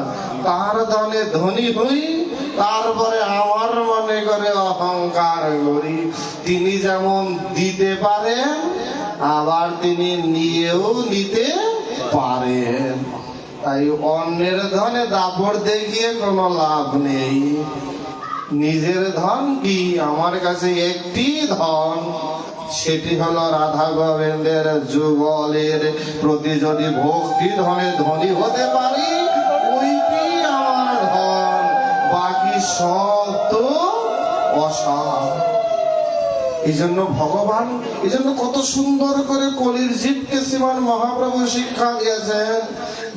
তার ধনে ধনী হই, তারপরে আমার মনে করে অহংকার করি। তিনি যেমন দিতে পারেন, আবার তিনি নিয়েও নিতে পারেন। তাই অন্যের ধনে দাপড় দেখিয়ে কোনো লাভ নেই। নিজের ধন কি? আমার কাছে একটি ধন, সেটি হলো রাধা গোবিন্দের যুগলের প্রতি যদি ভক্তি ধনে ধনী হতে পারি, ওইটি আমার ধন। বাকি সব তো অসার। এই জন্য ভগবান, এই জন্য কত সুন্দর করে কলির জীবকে শ্রীমান মহাপ্রভু শিক্ষা দিয়েছেন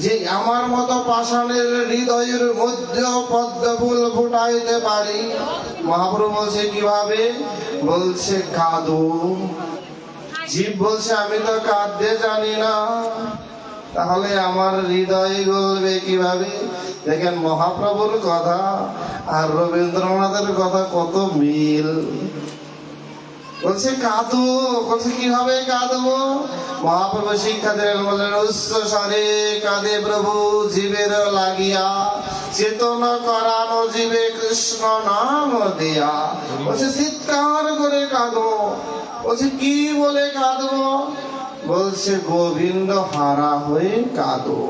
যে আমার মতো পাষাণের হৃদয়ের মধ্যে পদ্ম ফুল ফুটাইতে পারি। মহাপ্রভু বলছে কিভাবে? বলছে কাঁদো। জীব বলছে আমি তো কাঁদতে জানি না, তাহলে আমার হৃদয় গলবে কিভাবে? দেখেন মহাপ্রভুর কথা আর রবীন্দ্রনাথের কথা কত মিল। বলছে কাঁদো, বলছে কিভাবে কাঁদবো? মহাপ্রভু শিক্ষা দিলেন, বললেন উচ্চ স্বরে কাঁদে প্রভু জীবের লাগিয়া, চেতন করানো জীবে কৃষ্ণ নাম দিয়া। বলছে চিৎকার করে কাঁদো। বলছে কি বলে কাঁদবো? বলছে গোবিন্দ হারা হয়ে কাঁদো,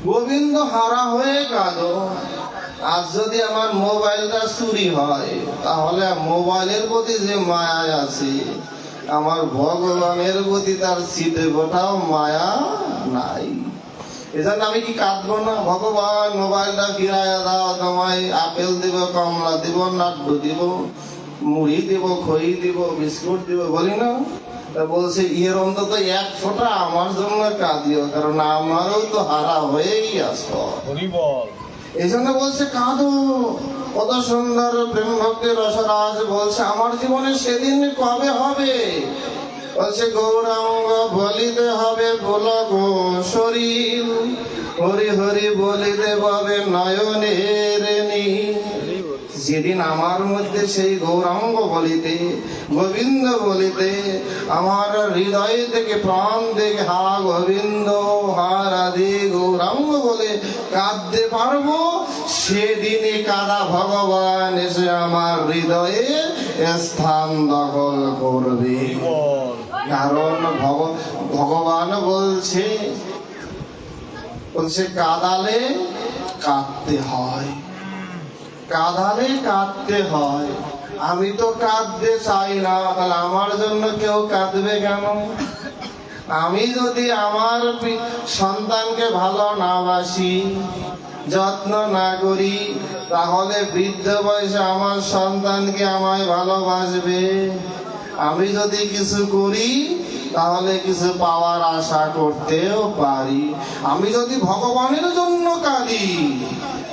গোবিন্দ হারা হয়ে কাঁদো। আজ যদি আমার মোবাইলটা চুরি হয়, তাহলে মোবাইলের প্রতি যে মায়া আছে, আমার ভগবানের প্রতি তার সিটে গোটাও মায়া নাই। এজন্য আমি কি কাঁদবো না? ভগবান মোবাইলটা ফিরাইয়া দাও, তোমায় আপেল দিব, কমলা দিব, নাড্ডু দিব, মুড়ি দিব, খই দিব, বিস্কুট দিব, বলি না? বলছে এর অন্তত এক ফোঁটা আমার জন্য কাঁদিও, কারণ আমারও তো হারা হয়েই আসো। এই জন্য বলছে কাঁদো। কত সুন্দর প্রেম ভক্তি রসরাজ বলছে আমার জীবনে সেদিন কবে হবে? বলছে গৌরাঙ্গ বলিতে হবে গোলক শরীর, হরি হরি বলিতে হবে নয়নের নীর। যেদিন আমার মধ্যে সেই গৌরাঙ্গ বলিতে, গোবিন্দ বলিতে, আমার হৃদয় থেকে প্রাণ থেকে হা গোবিন্দ, হা রাধে, গৌরাঙ্গ বলে কাঁদতে পারবো, সেদিনই কারা ভগবান এসে আমার হৃদয়ে স্থান দখল করবে। কারণ ভগবান বলছে কাঁদালে কাঁদতে হয়, কাঁদালে কাঁদতে হয়। আমি তো কাঁদতে চাই না, তাহলে আমার জন্য কেউ কাঁদবে কেন? আমি যদি আমার সন্তানকে ভালো না বাসি, যত্ন না করি, তাহলে বৃদ্ধ বয়সে আমার সন্তানকে আমায় ভালোবাসবে? আমি যদি কিছু করি, তাহলে কিছু পাওয়ার আশা করতেও পারি। আমি যদি ভগবানের জন্য কাঁদি,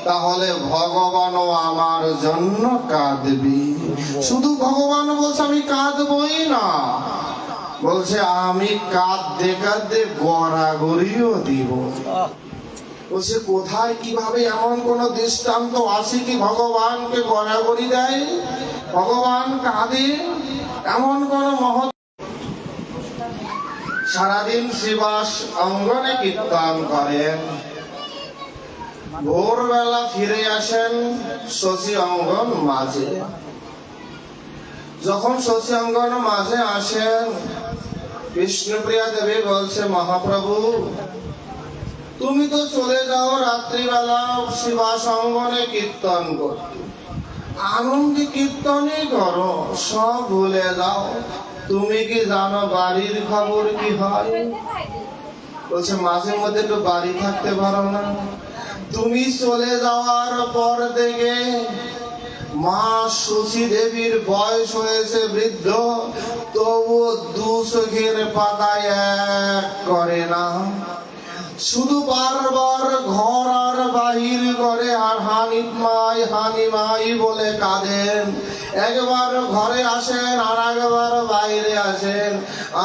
তাহলে ভগবানও আমার জন্য কাঁদবে। শুধু ভগবান বলছে আমি কাঁদবই না, বলছে আমি কাঁদতে কাঁদতে গড়াগড়িও দিব। বলছে কোথায় কিভাবে এমন কোন দৃষ্টান্ত আছে কি ভগবানকে গড়াগড়ি দেয়, ভগবান কাঁদে? এমন কোন মহৎ সারাদিন শ্রীবাস অঙ্গনে কীর্তন করেন, ভোরবেলা ফিরে আসেন শশী অঙ্গন মাঝে। যখন শশী অঙ্গন মাঝে আসেন, বিষ্ণুপ্রিয়া দেবী বলছে মহাপ্রভু তুমি তো চলে যাও রাত্রিবেলা শ্রীবাস অঙ্গনে কীর্তন করতে, আনন্দে কীর্তনই করো, সব ভুলে যাও। তুমি কি জানো বাড়ির খবর কি হয়? বলছে মাঝে মধ্যে একটু বাড়ি থাকতে পারো না? তুমি চলে যাওয়ার পর থেকে মা শশী দেবীর বয়স হয়েছে বৃদ্ধ, তবুও দু চোখের পাতায় এক করে না। শুধু বারবার ঘর আর বাহির করে আর হানি মাই বলে কাঁদেন। একবার ঘরে আসেন আর একবার বাইরে আসেন,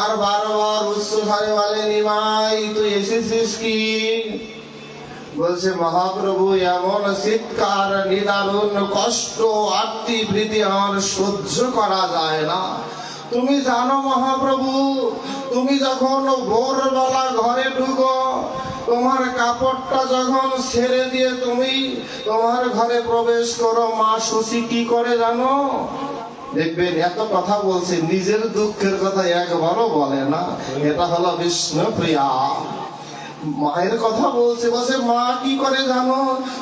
আর বারবার উচ্চস্বরে বলেন, নিমাই তুই এসেছিস কি? বলছে, মহাপ্রভু এমন চিৎকার, নিদারুণ কষ্ট, আত্মীবৃতি আমার সহ্য করা যায় না। তুমি জানো মহাপ্রভু, তুমি যখন ভোরবেলা ঘরে ঢুকো, তোমার কাপড়টা যখন ছেড়ে দিয়ে তুমি তোমার ঘরে প্রবেশ করো, মা শশী কি করে জানো? দেখবেন এত কথা বলছে, নিজের দুঃখের কথা একবারও বলে না। এটা হলো বিষ্ণুপ্রিয়া। মায়ের কথা বলছে, বলছে মা কি করে জানো?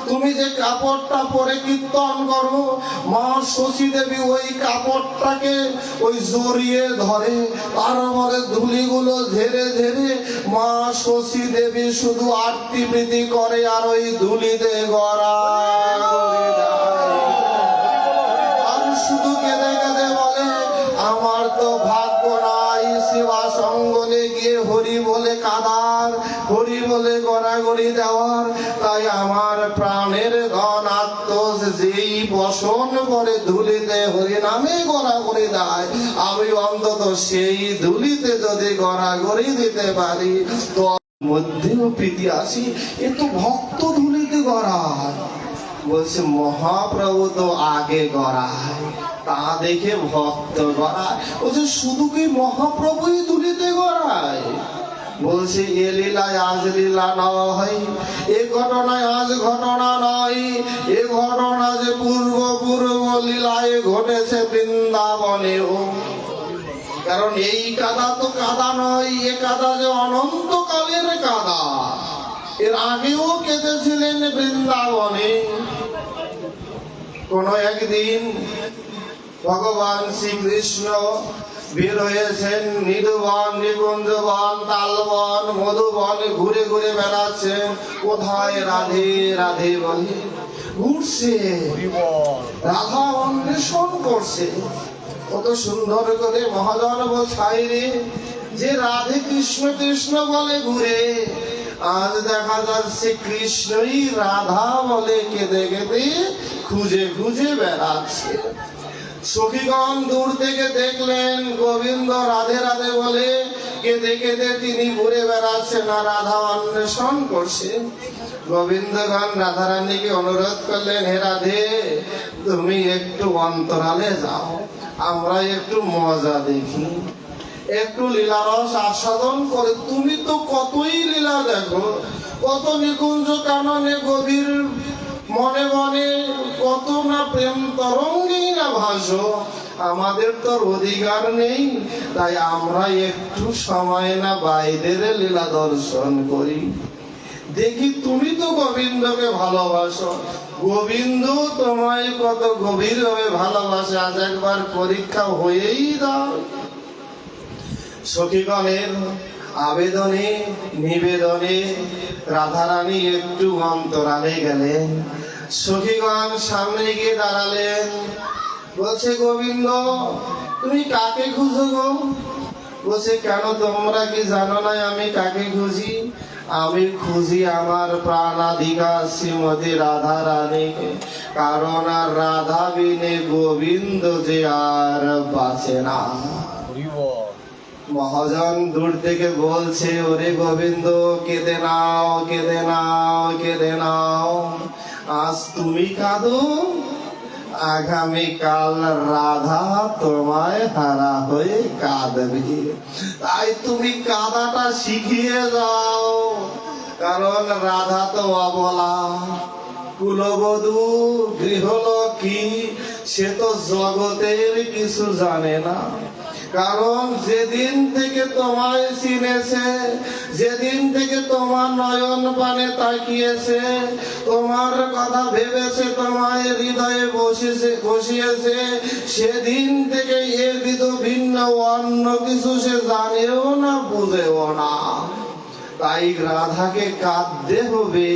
তুমি যে কাপড়টা পরে কীর্তন করো, মা শশী দেবী ওই কাপড়টাকে ওই জড়িয়ে ধরে, তারপরে ধুলিগুলো ঝেড়ে ঝেড়ে মা শশী দেবী শুধু আরতিবৃত্তি করে আর ওই ধুলিতে গড়াগড়ি দেয়। আর শুধু কেঁদে কেঁদে বলে, আমার তো ভাগ্য নাই সেবা সঙ্গনে গিয়ে হরি বলে কাদার, হরি বলে গড়াগড়ি দেওয়ার। তাই আমার প্রাণের ধন আত্মজ যেই বসন করে ধুলিতে হরি নামে গড়াগড়ি দেয়, আমি অন্তত সেই ধুলিতে যদি গড়াগড়ি দিতে পারি তো মধ্যেও প্রীতি আসি। এ তো ভক্ত ধুলিতে গড়ায়। বলছে মহাপ্রভু তো আগে গড়ায়, তা দেখে ভক্ত গড়ায়। বলছে শুধু কি মহাপ্রভুই ধুলিতে গড়ায়? বলছে এ লীলায় আজ লীলা নয়, এ ঘটনায় আজ ঘটনা নয়, এ ঘটনা যে পূর্ব লীলায় ঘটেছে বৃন্দাবনেও। কারণ এই কাদা তো কাদা নয়, এ কাদা যে অনন্তকালের কাদা। এর আগেও কেঁদেছিলেন বৃন্দাবনে। কোন একদিন ভগবান শ্রীকৃষ্ণ বের হয়েছেন, নিধুবন, নিকুঞ্জবন, তালবন, মধুবন ঘুরে ঘুরে বেড়াচ্ছেন। কোথায় রাধে রাধে বলে ঘুরছে, রাধা অন্বেষণ করছে। কত সুন্দর করে মহাজন বলছাই রে, যে রাধে কৃষ্ণ কৃষ্ণ বলে ঘুরে, আজ দেখা যাচ্ছে কৃষ্ণই রাধা বলে কেঁদে কেঁদে খুঁজে খুঁজে বেড়াচ্ছে। সখীগণ দূর থেকে দেখলেন গোবিন্দ রাধে রাধে বলে কেঁদে কেঁদে তিনি ঘুরে বেড়াচ্ছেন আর রাধা অন্বেষণ করছে। গোবিন্দগণ রাধারানীকে অনুরোধ করলেন, হে রাধে তুমি একটু অন্তরালে যাও, আমরা একটু মজা দেখি, একটু লীলারস আস্বাদন করে। তুমি তো কতই লীলা দেখো, কত নিকুঞ্জ কাননে গভীর মনে মনে কত না প্রেম তরঙ্গেই না ভাসো, আমাদের তো অধিকার নেই। তাই আমরা একটু সময় না বাইরের লীলা দর্শন করি, দেখি তুমি তো গোবিন্দকে ভালোবাসো, গোবিন্দ তোমায় কত গভীর ভাবে ভালোবাসে, আজ একবার পরীক্ষা হয়েই দাও। সখীগণের আবেদনে নিবেদনে রাধারানী একটু অন্তরালে গেলেন। সখীগণ সামনে গিয়ে দাঁড়ালেন। বলছে, গোবিন্দ তুমি কাকে খুঁজো গো? বলছে, কেন তোমরা কি জানো না আমি কাকে খুঁজি? আমি খুঁজি আমার প্রাণাধিকা শ্রীমতী রাধা রানীকে। কারণ আর রাধা বিনে গোবিন্দ যে আর বাঁচে না। মহাজন দূর থেকে বলছে, ওরে গোবিন্দ কেঁদে নাও, কেঁদে নাও, কেঁদে নাও। আজ তুমি কাঁদো, আগামীকাল রাধা তোমায় হারা হয়ে কাঁদবে। তাই তুমি কাঁদাটা শিখিয়ে যাও। কারণ রাধা তো অবলা, কুলবধূ, গৃহলক্ষ্মী, সে তো জগতের কিছু জানে না। কারণ যেদিন থেকে তোমায় চিনেছে, যেদিন থেকে তোমার নয়ন পানে তাকিয়েছে, তোমার কথা ভেবেছে, তোমায় হৃদয়ে বসিয়েছে, সেদিন থেকে এর ভিন্ন অন্য কিছু সে জানেও না, বুঝেও না। তাই রাধাকে কাঁদতে হবে,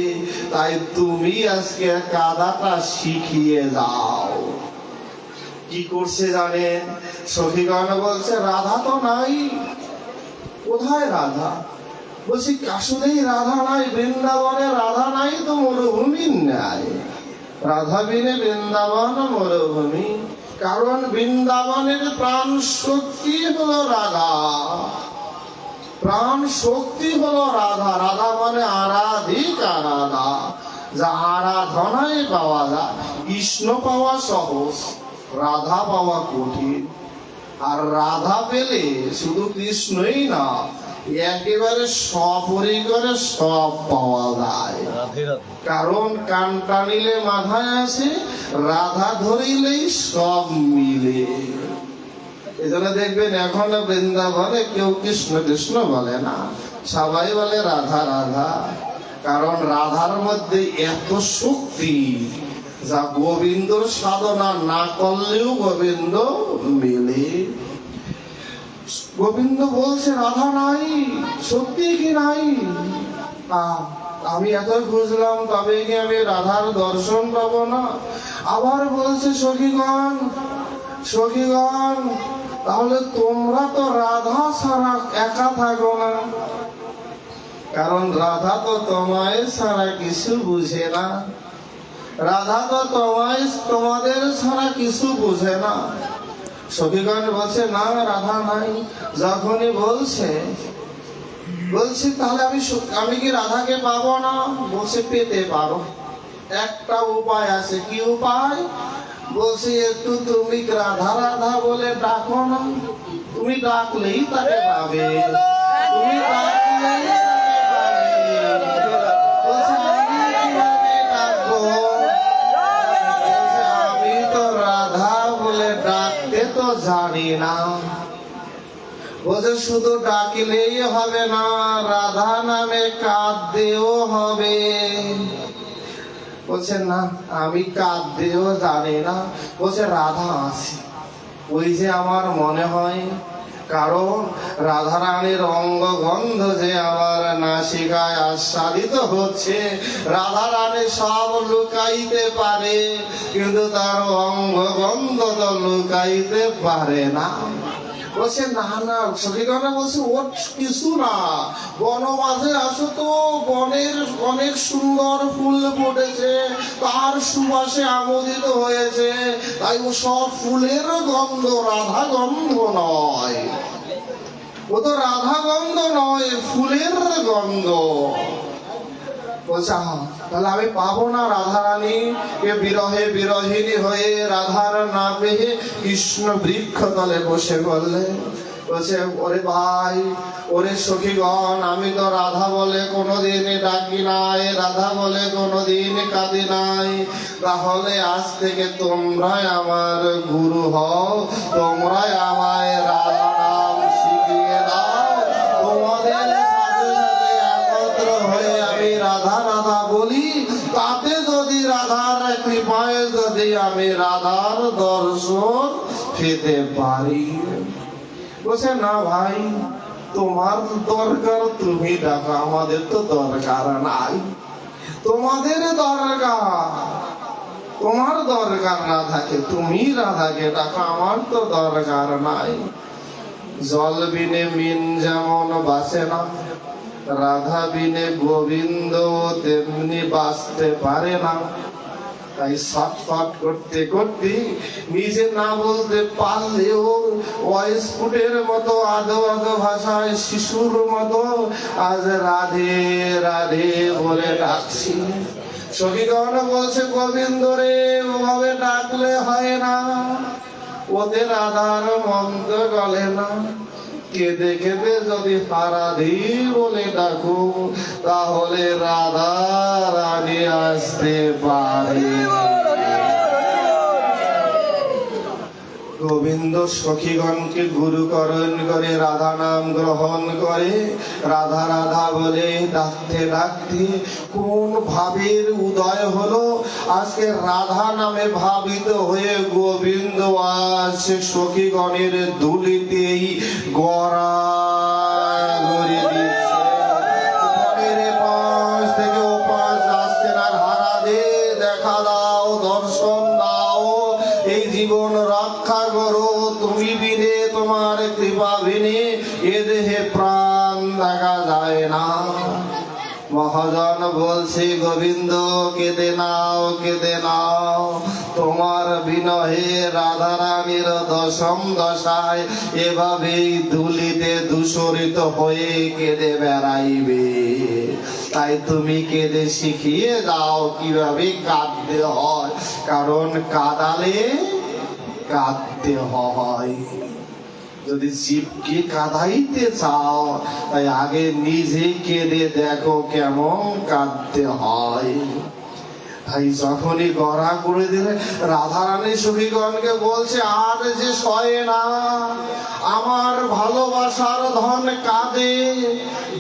তাই তুমি আজকে কাঁদাটা শিখিয়ে যাও। কি করছে জানেন? সখীগণ বলছে রাধা তো নাই। কোথায় রাধা? বলছি আসলেই রাধা নাই, বৃন্দাবনে রাধা নাই তো মরুভূমির নাই। রাধা বিনে বৃন্দাবন মরুভূমি। কারণ বৃন্দাবনের প্রাণ শক্তি হলো রাধা, প্রাণ শক্তি হলো রাধা। রাধা মানে আরাধিকা রাধা, যা আরাধনায় পাওয়া যায়। কৃষ্ণ পাওয়া সহজ, রাধা পাওয়া কঠিন। আর রাধা পেলে শুধু কৃষ্ণই না, একেবারে সপরিকরে সব পাওয়া যায়। কারণ কান টানিলে মাথায় আসে, রাধা ধরিলেই সব মিলে। এজন্য দেখবেন এখন বৃন্দাবনে কেউ কৃষ্ণ কৃষ্ণ বলে না, সবাই বলে রাধা রাধা। কারণ রাধার মধ্যে এত শক্তি, যা গোবিন্দর সাধনা না করলেও গোবিন্দ মেলে। গোবিন্দ বলছে রাধা নাই, সত্যি কি নাই? আমি এত বুঝলাম, তবে কি আমি রাধার দর্শন পাবো না? আবার বলছে সখীগণ, সখীগণ তাহলে তোমরা তো রাধা ছাড়া একা থাকো না। কারণ রাধা তো তোমায় ছাড়া কিছু বুঝে না, রাধা তো তোমায় তোমাদের ছাড়া কিছু বুঝে না। সখীগণ বলছে না রাধা নাই। যখনই বলছে তাহলে আমি কি রাধাকে পাবো না? বলছে পেতে পারো, একটা উপায় আছে। কি উপায়? বলছে একটু তুমি রাধা রাধা বলে ডাকো না, তুমি ডাকলেই তাকে পাবে, তুমি ডাকলেই তাকে পাবে। বলছে আমি কিভাবে ডাকবো? বলছে আমি তো রাধা বলে ডাকতে তো জানি না। বলছে শুধু ডাকিলেই হবে না, রাধা নামে কাঁদতেও হবে। বলছে না আমি কাঁদতেও জানি না। বলছে রাধা আছে, ওই যে আমার মনে হয়। কারণ রাধারানীর অঙ্গগন্ধ যে আমার নাসিকায় আস্বাদিত হচ্ছে। রাধারানী সব লুকাইতে পারে, কিন্তু তার অঙ্গগন্ধ তো লুকাইতে পারে না। বলছে না না, সখীগণরা বলছে ও কিছু না, বন মাঝে আসো তো, বনের অনেক সুন্দর ফুল ফুটেছে, তার সুবাসে আমোদিত হয়েছে, তাই ও সব ফুলের গন্ধ, রাধা গন্ধ নয়। ও তো রাধা গন্ধ নয়, ফুলের গন্ধ। বলছে তাহলে আমি পাবো না রাধারানী? বিরহে বিরহিনী হয়ে রাধার না পেয়ে কৃষ্ণ বৃক্ষ তলে বসে বললে। বলছে ওরে ভাই, ওরে সখীগণ, আমি তো রাধা বলে কোনোদিন ডাকি নাই, রাধা বলে কোনোদিন কাঁদি নাই। তাহলে আজ থেকে তোমরাই আমার গুরু হও, তোমরাই আমায় রাধা নাম শিখিয়ে দাও। তোমাদের সাথে সাথে একত্র হয়ে আমি রাধা রাধা বলি, তাতে যদি রাধার কৃপায় যদি আমি রাধার দর্শন পেতে পারি। বলছে না ভাই, তোমার দরকার তুমি ডাকো, আমাদের তো দরকার নাই। তোমাদের দরকার, তোমার দরকার না থাকে তুমি রাধাকে ডাকো, আমার তো দরকার নাই। জল বিনে মিন যেমন বাঁচে না, রাধা বিনে গোবিন্দ তেমনি বাঁচতে পারে না। তাই ছটফট করতে করতে নিজে না বলতে পারলেও অস্ফুটের মতো আধো আধো ভাষায় শিশুর মতো আজ রাধে রাধে বলে ডাকছি। সখীগণ বলছে গোবিন্দ রে, ওভাবে ডাকলে হয় না, ওতে রাধার মন্দ গলে না। কেঁদে কেঁদে যদি রাধে বলে ডাকো, তাহলে রাধা রানী আসতে পারে। গোবিন্দ সখীগণকে গুরুকরণ করে রাধা নাম গ্রহণ করে। রাধা রাধা বলে ডাকতে ডাকতে কোন ভাবের উদয় হলো। আজকে রাধা নামে ভাবিত হয়ে গোবিন্দ আসে সখীগণের দুলিতেই গড়াগড়ি দিচ্ছে। তুমি বিনে, তোমার কৃপা বিনে এ দেহে প্রাণ দেখা যায় না। মহাজন বলছে গোবিন্দ কেঁদে নাও, কেঁদে নাও, তোমার বিনহে রাধারানীর দশম দশায় এভাবেই ধুলিতে দূষরিত হয়ে কেঁদে বেড়াইবে। তাই তুমি কেঁদে শিখিয়ে দাও কিভাবে কাঁদতে হয়, কারণ কাঁদালে কাঁদতে হয়। যদি জীবকে কাঁদাইতে চাও তাই আগে নিজে কেঁদে দেখো কেমন কাঁদতে হয়। তাই যখনই গড়া করে দিলে রাধারানী সখীগণকে বলছে আর যে সয় না, আমার ভালোবাসার ধন কাঁদে,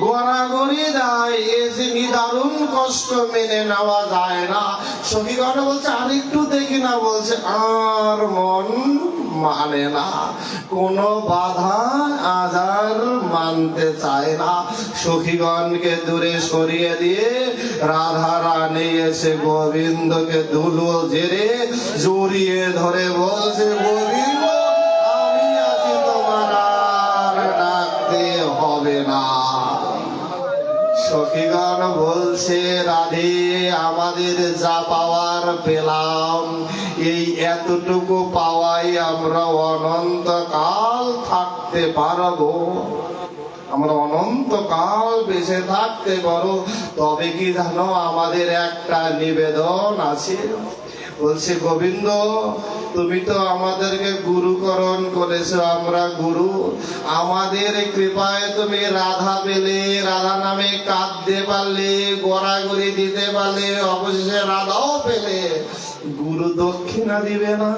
গড়াগড়ি দেয়, এ যে নিদারুণ কষ্ট মেনে নেওয়া যায় না। সখীগণ বলছে আর একটু দেখি না, বলছে আর মন মানে না, কোনো বাধা আজার মানতে চায় না। সখীগণকে দূরে সরিয়ে দিয়ে রাধা রানী এসে গোবিন্দকে ধুলো জেরে জড়িয়ে ধরে বলছে গোবিন্দ আমি আছি, তোমার আর ডাকতে হবে না। সখীগণ বলছে রাধে আমাদের যা পাওয়ার পেলাম, এই এতটুকু পাওয়াই আমরা অনন্তকাল থাকতে পারবো, আমরা অনন্তকাল বেঁচে থাকতে পারো। তবে কি জানো আমাদের একটা নিবেদন আছে। বলছে গোবিন্দ তুমি তো আমাদেরকে গুরুকরণ করেছো, আমরা গুরু, আমাদের কৃপায় তুমি রাধা পেলে, রাধা নামে কাঁদতে পারলে, গড়াগড়ি দিতে পারলে, অবশেষে রাধাও পেলে, গুরু দক্ষিণা দিবে না?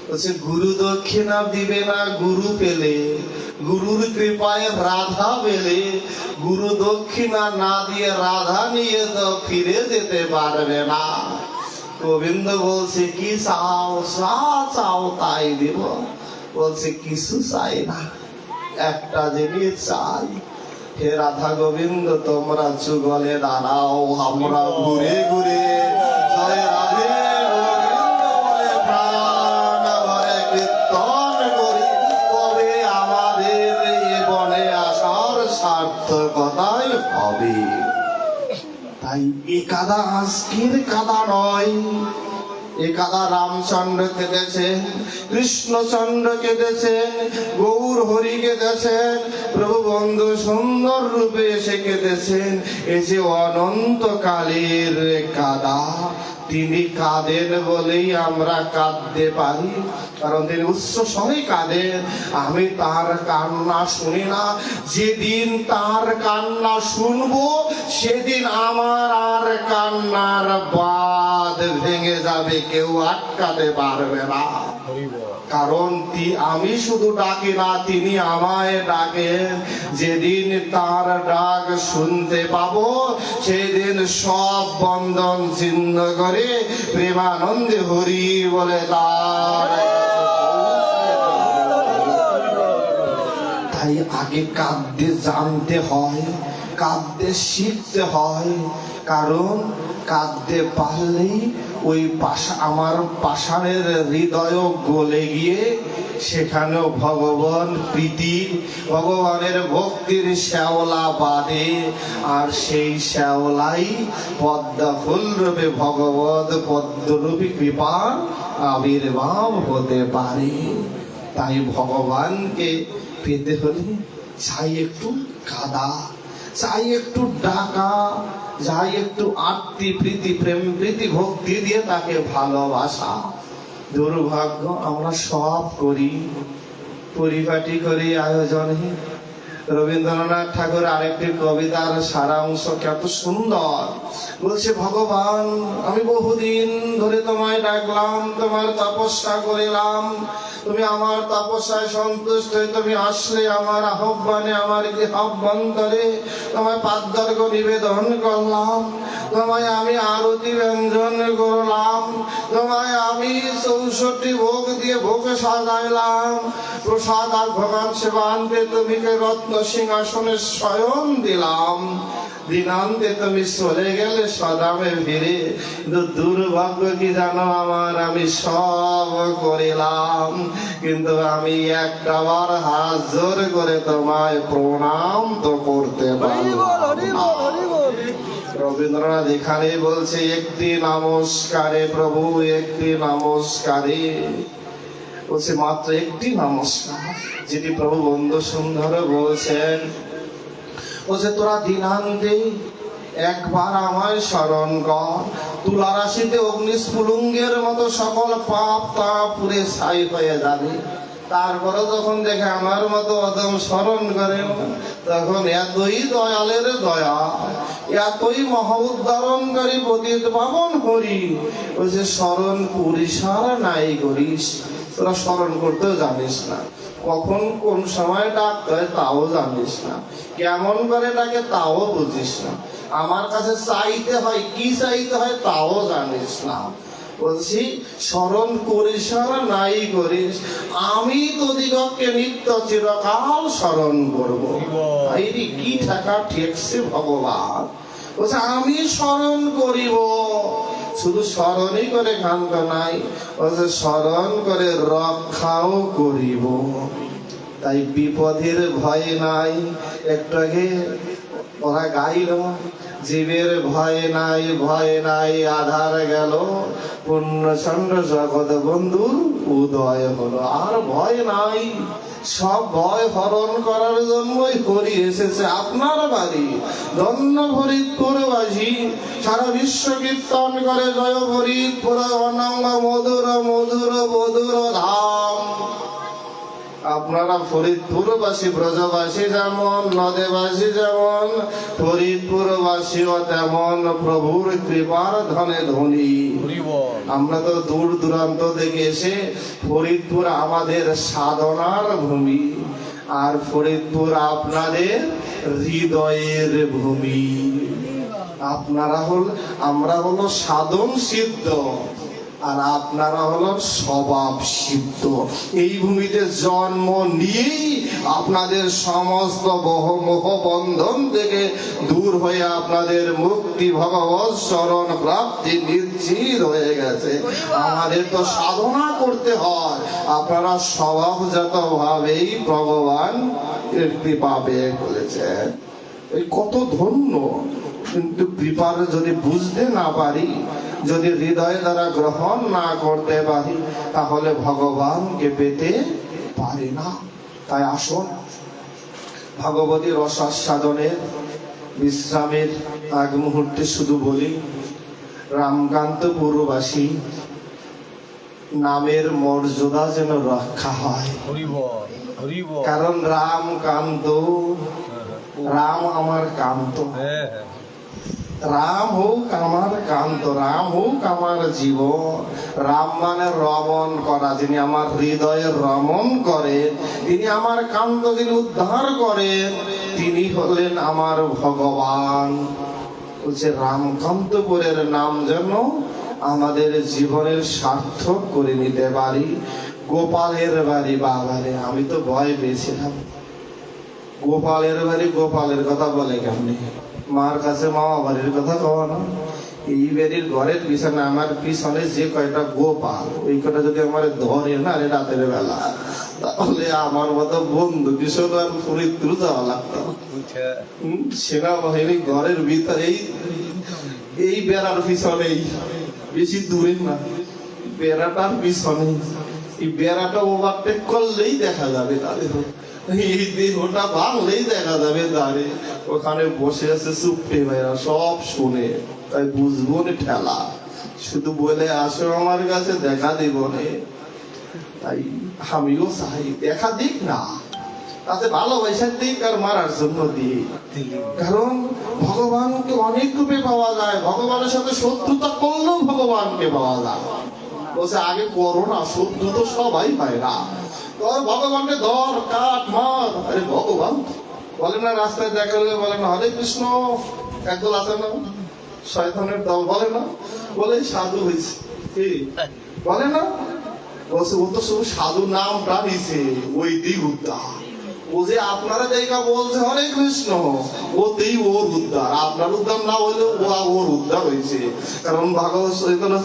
বলছে গুরু দক্ষিণা দিবে না, গুরু পেলে, গুরুর কৃপায় রাধা পেলে, গুরু দক্ষিণা না দিয়ে রাধা নিয়ে তো ফিরে যেতে পারবে না। গোবিন্দ বলছে কি চাও? যা চাও তাই দিব। বলছে কিছু চাই না, একটা জিনিস চাই। হে রাধা গোবিন্দ তোমরা যুগলে দাঁড়াও, আমরা ঘুরে ঘুরে জয় রাধে গোবিন্দ বলে প্রাণ ভরে কীর্তন করি, তবে আমাদের এ বনে আসার সার্থকতাই হবে। তাই এ কাদা আজকের কাদা নয়, এ কাদা রামচন্দ্র কেঁদেছেন, কৃষ্ণচন্দ্র কেঁদেছেন, গৌর হরি কেঁদেছেন, প্রভু বন্ধু সুন্দর রূপে এসে কেঁদেছেন। এ যে অনন্তকালের কাদা, তিনি কাঁদেন বলেই আমরা কাঁদতে পারি, কারণ তিনি উচ্চ স্বরে কাঁদেন। আমি তার কান্না শুনি না, যেদিন তার কান্না শুনবো সেদিন আমার আর কান্নার বাঁধ ভেঙে যাবে, কেউ আটকাতে পারবে না। কারণ আমি শুধু ডাকি না, তিনি আমায় ডাকেন। যেদিন তার ডাক শুনতে পাবো সেদিন সব বন্ধন ছিন্ন করে প্রেমানন্দে হরি বলে তার। তাই আগে কাঁদতে জানতে হয়, কাঁদতে শিখতে হয়, কারণ কাঁদতে পারলেই ওই আমার পাষাণের হৃদয় গলে গিয়ে সেখানেও ভগবান প্রীতি, ভগবানের ভক্তির শ্যাওলা বাঁধে, আর সেই শ্যাওলাই পদ্মা ফুল রূপে ভগবত পদ্মরূপী কৃপার আবির্ভাব হতে পারে। তাই ভগবানকে পেতে হলে চাই একটু কাদা, চাই একটু ডাকা, চাই একটু আত্মি প্রীতি, প্রেম প্রীতি ভক্তি দিয়ে তাকে ভালোবাসা। দুর্ভাগ্য আমরা সব করি, পরিপাটি করি আয়োজনে। রবীন্দ্রনাথ ঠাকুর আরেকটি কবিতার সারাংশ কত সুন্দর, বলছে ভগবান আমি বহুদিন ধরে তোমায় ডাকলাম, তোমার তপস্যা করিলাম, তুমি আমার তপস্যায় সন্তুষ্ট হয়ে তুমি আসলে আমার আহ্বানে, আমার গৃহাভ্যন্তরে তোমায় পাদ্যার্ঘ নিবেদন করলাম, তোমায় আমি আরতি ব্যঞ্জন করলাম, তোমায় আমি 64 ভোগ দিয়ে ভোগ সাজাইলাম, প্রসাদ আর ভগবান সেবান্তে তুমি রত্ন সিংহাসনে শয়ন দিলাম। দিনান্তে তুমি চলে গেলে সদামে ফিরে, কিন্তু দুর্ভাগ্য কি জানো আমার, আমি সব করিলাম কিন্তু আমি একটা বার হাত জোর করে তোমায় প্রণাম তো করতে পারলাম না। রবীন্দ্রনাথ এখানে বলছে একটি নমস্কারে প্রভু, একটি নমস্কারে, বলছে মাত্র একটি নমস্কার, যেটি প্রভু বন্ধু সুন্দর বলছেন, বলছে তোরা দিনান্তে একবার আমায় স্মরণ কর, তুলা রাশিতে অগ্নিস্ফুলিঙ্গের মতো সকল পাপ তা পুড়ে ছাই হয়ে যাবে। তারপরে যখন দেখে আমার মতো অদম স্মরণ করে, তখন এতই দয়ালের দয়া, এতই মহা উদ্ধারণকারী পতিত পাবন হরি, বলছে স্মরণ করিস আর নাই করিস, তোরা স্মরণ করতেও জানিস না, কখন কোন সময় ডাকতে হয় তাও জানিস না, কেমন করে ডাকে তাও বুঝিস না, আমার কাছে চাইতে হয় কি চাইতে হয় তাও জানিস না। বলছি স্মরণ করিস আর নাই করিস, আমি তোদিগকে নিত্য চিরকাল স্মরণ করবো। এই কি ঠাকা ঠেকছে ভগবান, বলছে আমি স্মরণ করিব, শুধু স্মরণই করে ক্ষান্ত নাই, বলছে স্মরণ করে রক্ষাও করিব। তাই বিপদের ভয় নাই, একটু আগে ওরা গাইল, জীবের ভয় নাই, ভয় নাই আধার গেল, পূর্ণচন্দ্র জগৎ বন্ধুর উদয় হলো, আর ভয় নাই। সব ভয় হরণ করার জন্যই হরি এসেছে আপনার বাড়ি। ধন্য ফরিদপুরবাসী সারা বিশ্ব কীর্তন করে জয় ফরিদপুর অনঙ্গ মধুর মধুর মধুর ধাম। আপনারা ফরিদপুরবাসী ব্রজবাসী যেমন, নদেবাসী যেমন, ফরিদপুরবাসীও তেমন প্রভুর কৃপার ধনে ধনী। আমরা তো দূর দূরান্ত থেকে এসে, ফরিদপুর আমাদের সাধনার ভূমি, আর ফরিদপুর আপনাদের হৃদয়ের ভূমি। আপনারা আমরা হলো সাধন সিদ্ধ, আর আপনারা হলো স্বভাব সিদ্ধ। এই ভূমিতে জন্ম নিয়েই আপনাদের সমস্ত মোহ বন্ধন থেকে দূর হয়ে আপনাদের মুক্তি ভগবৎ শরণ প্রাপ্তি নিশ্চিত হয়ে গেছে। আমাদের তো সাধনা করতে হয়, আপনারা স্বভাবজাত ভাবেই ভগবান কৃপা পেয়ে বলেছেন। এই কত ধন্য, কিন্তু কৃপার যদি বুঝতে না পারি, যদি হৃদয় দ্বারা গ্রহণ না করতে পারি, তাহলে ভগবানকে পেতে পারি না। তাই আসুন ভগবতী রসাস্বাদনের বিশ্রামের আগ মুহূর্তে শুধু বলি, রামকান্তপুরবাসী নামের মর্যাদা যেন রক্ষা হয়। কারণ রামকান্ত, রাম আমার কান্ত, রাম হোক আমার কান্ত, রাম হোক আমার জীবন। রাম মানে রমণ করা, যিনি আমার হৃদয়ে রমণ করেন, তিনি আমার কান্ত, যিনি উদ্ধার করেন, তিনি হলেন আমার ভগবান। বলছে রামকান্তপুরের নাম যেন আমাদের জীবনের সার্থক করে নিতে পারি। গোপালের বাড়ি, বাবারে আমি তো ভয় পেয়েছিলাম। গোপালের বাড়ি, গোপালের কথা বলে কেমনি? মার কাছে মামা বাড়ির কথা কওয়া না। এই বাড়ির ঘরের পিছনে, আমার পিছনে যে কয়টা গোপাল, ওই কয়টা যদি আমার ধরে না রে রাতের বেলা, তাহলে আমার মতো বন্ধু কিশোর আর ফরিদপুর যাওয়া লাগতো। সেনাবাহিনী ঘরের ভিতরে এই বেড়ার পিছনেই, বেশি দূরে না, বেড়াটার পিছনেই। এই বেড়াটা ওভারটেক করলেই দেখা যাবে তাদের, এই দেহটা ভাঙলেই দেখা যাবে দাঁড়ে ওখানে বসে আছে চুপটে ভাইরা, সব শুনে। তাই বুঝবো না ঠেলা, শুধু বলে আসো আমার কাছে দেখা দিব নে। তাই আমিও চাই দেখা দিক না, তাতে ভালোবাসার দিক আর মারার জন্য দিই। কারণ ভগবানকে অনেক রূপে পাওয়া যায়, ভগবানের সাথে শত্রুতা করলেও ভগবানকে পাওয়া যায়। বলছে আগে করো না, শত্রু তো সবাই পায় না। ভগবানকে ধর কাট মার, আরে ভগবান বলে না, রাস্তায় দেখা হলে বলে না হরে কৃষ্ণ, একদল আছে না শয়তানের দল, বলে না, বলে সাধু হয়েছে, কি বলে না? বলছে ও তো শুধু সাধু নামটা নিছে, ওই দিক উদ্ধার, ও যে আপনারা জায়গা বলছে হরে কৃষ্ণ, ওতেই ওর উদ্ধার, আপনার উদ্ধার না হইলে ওর উদ্ধার হয়েছে। কারণ ভাগবত চৈতন্য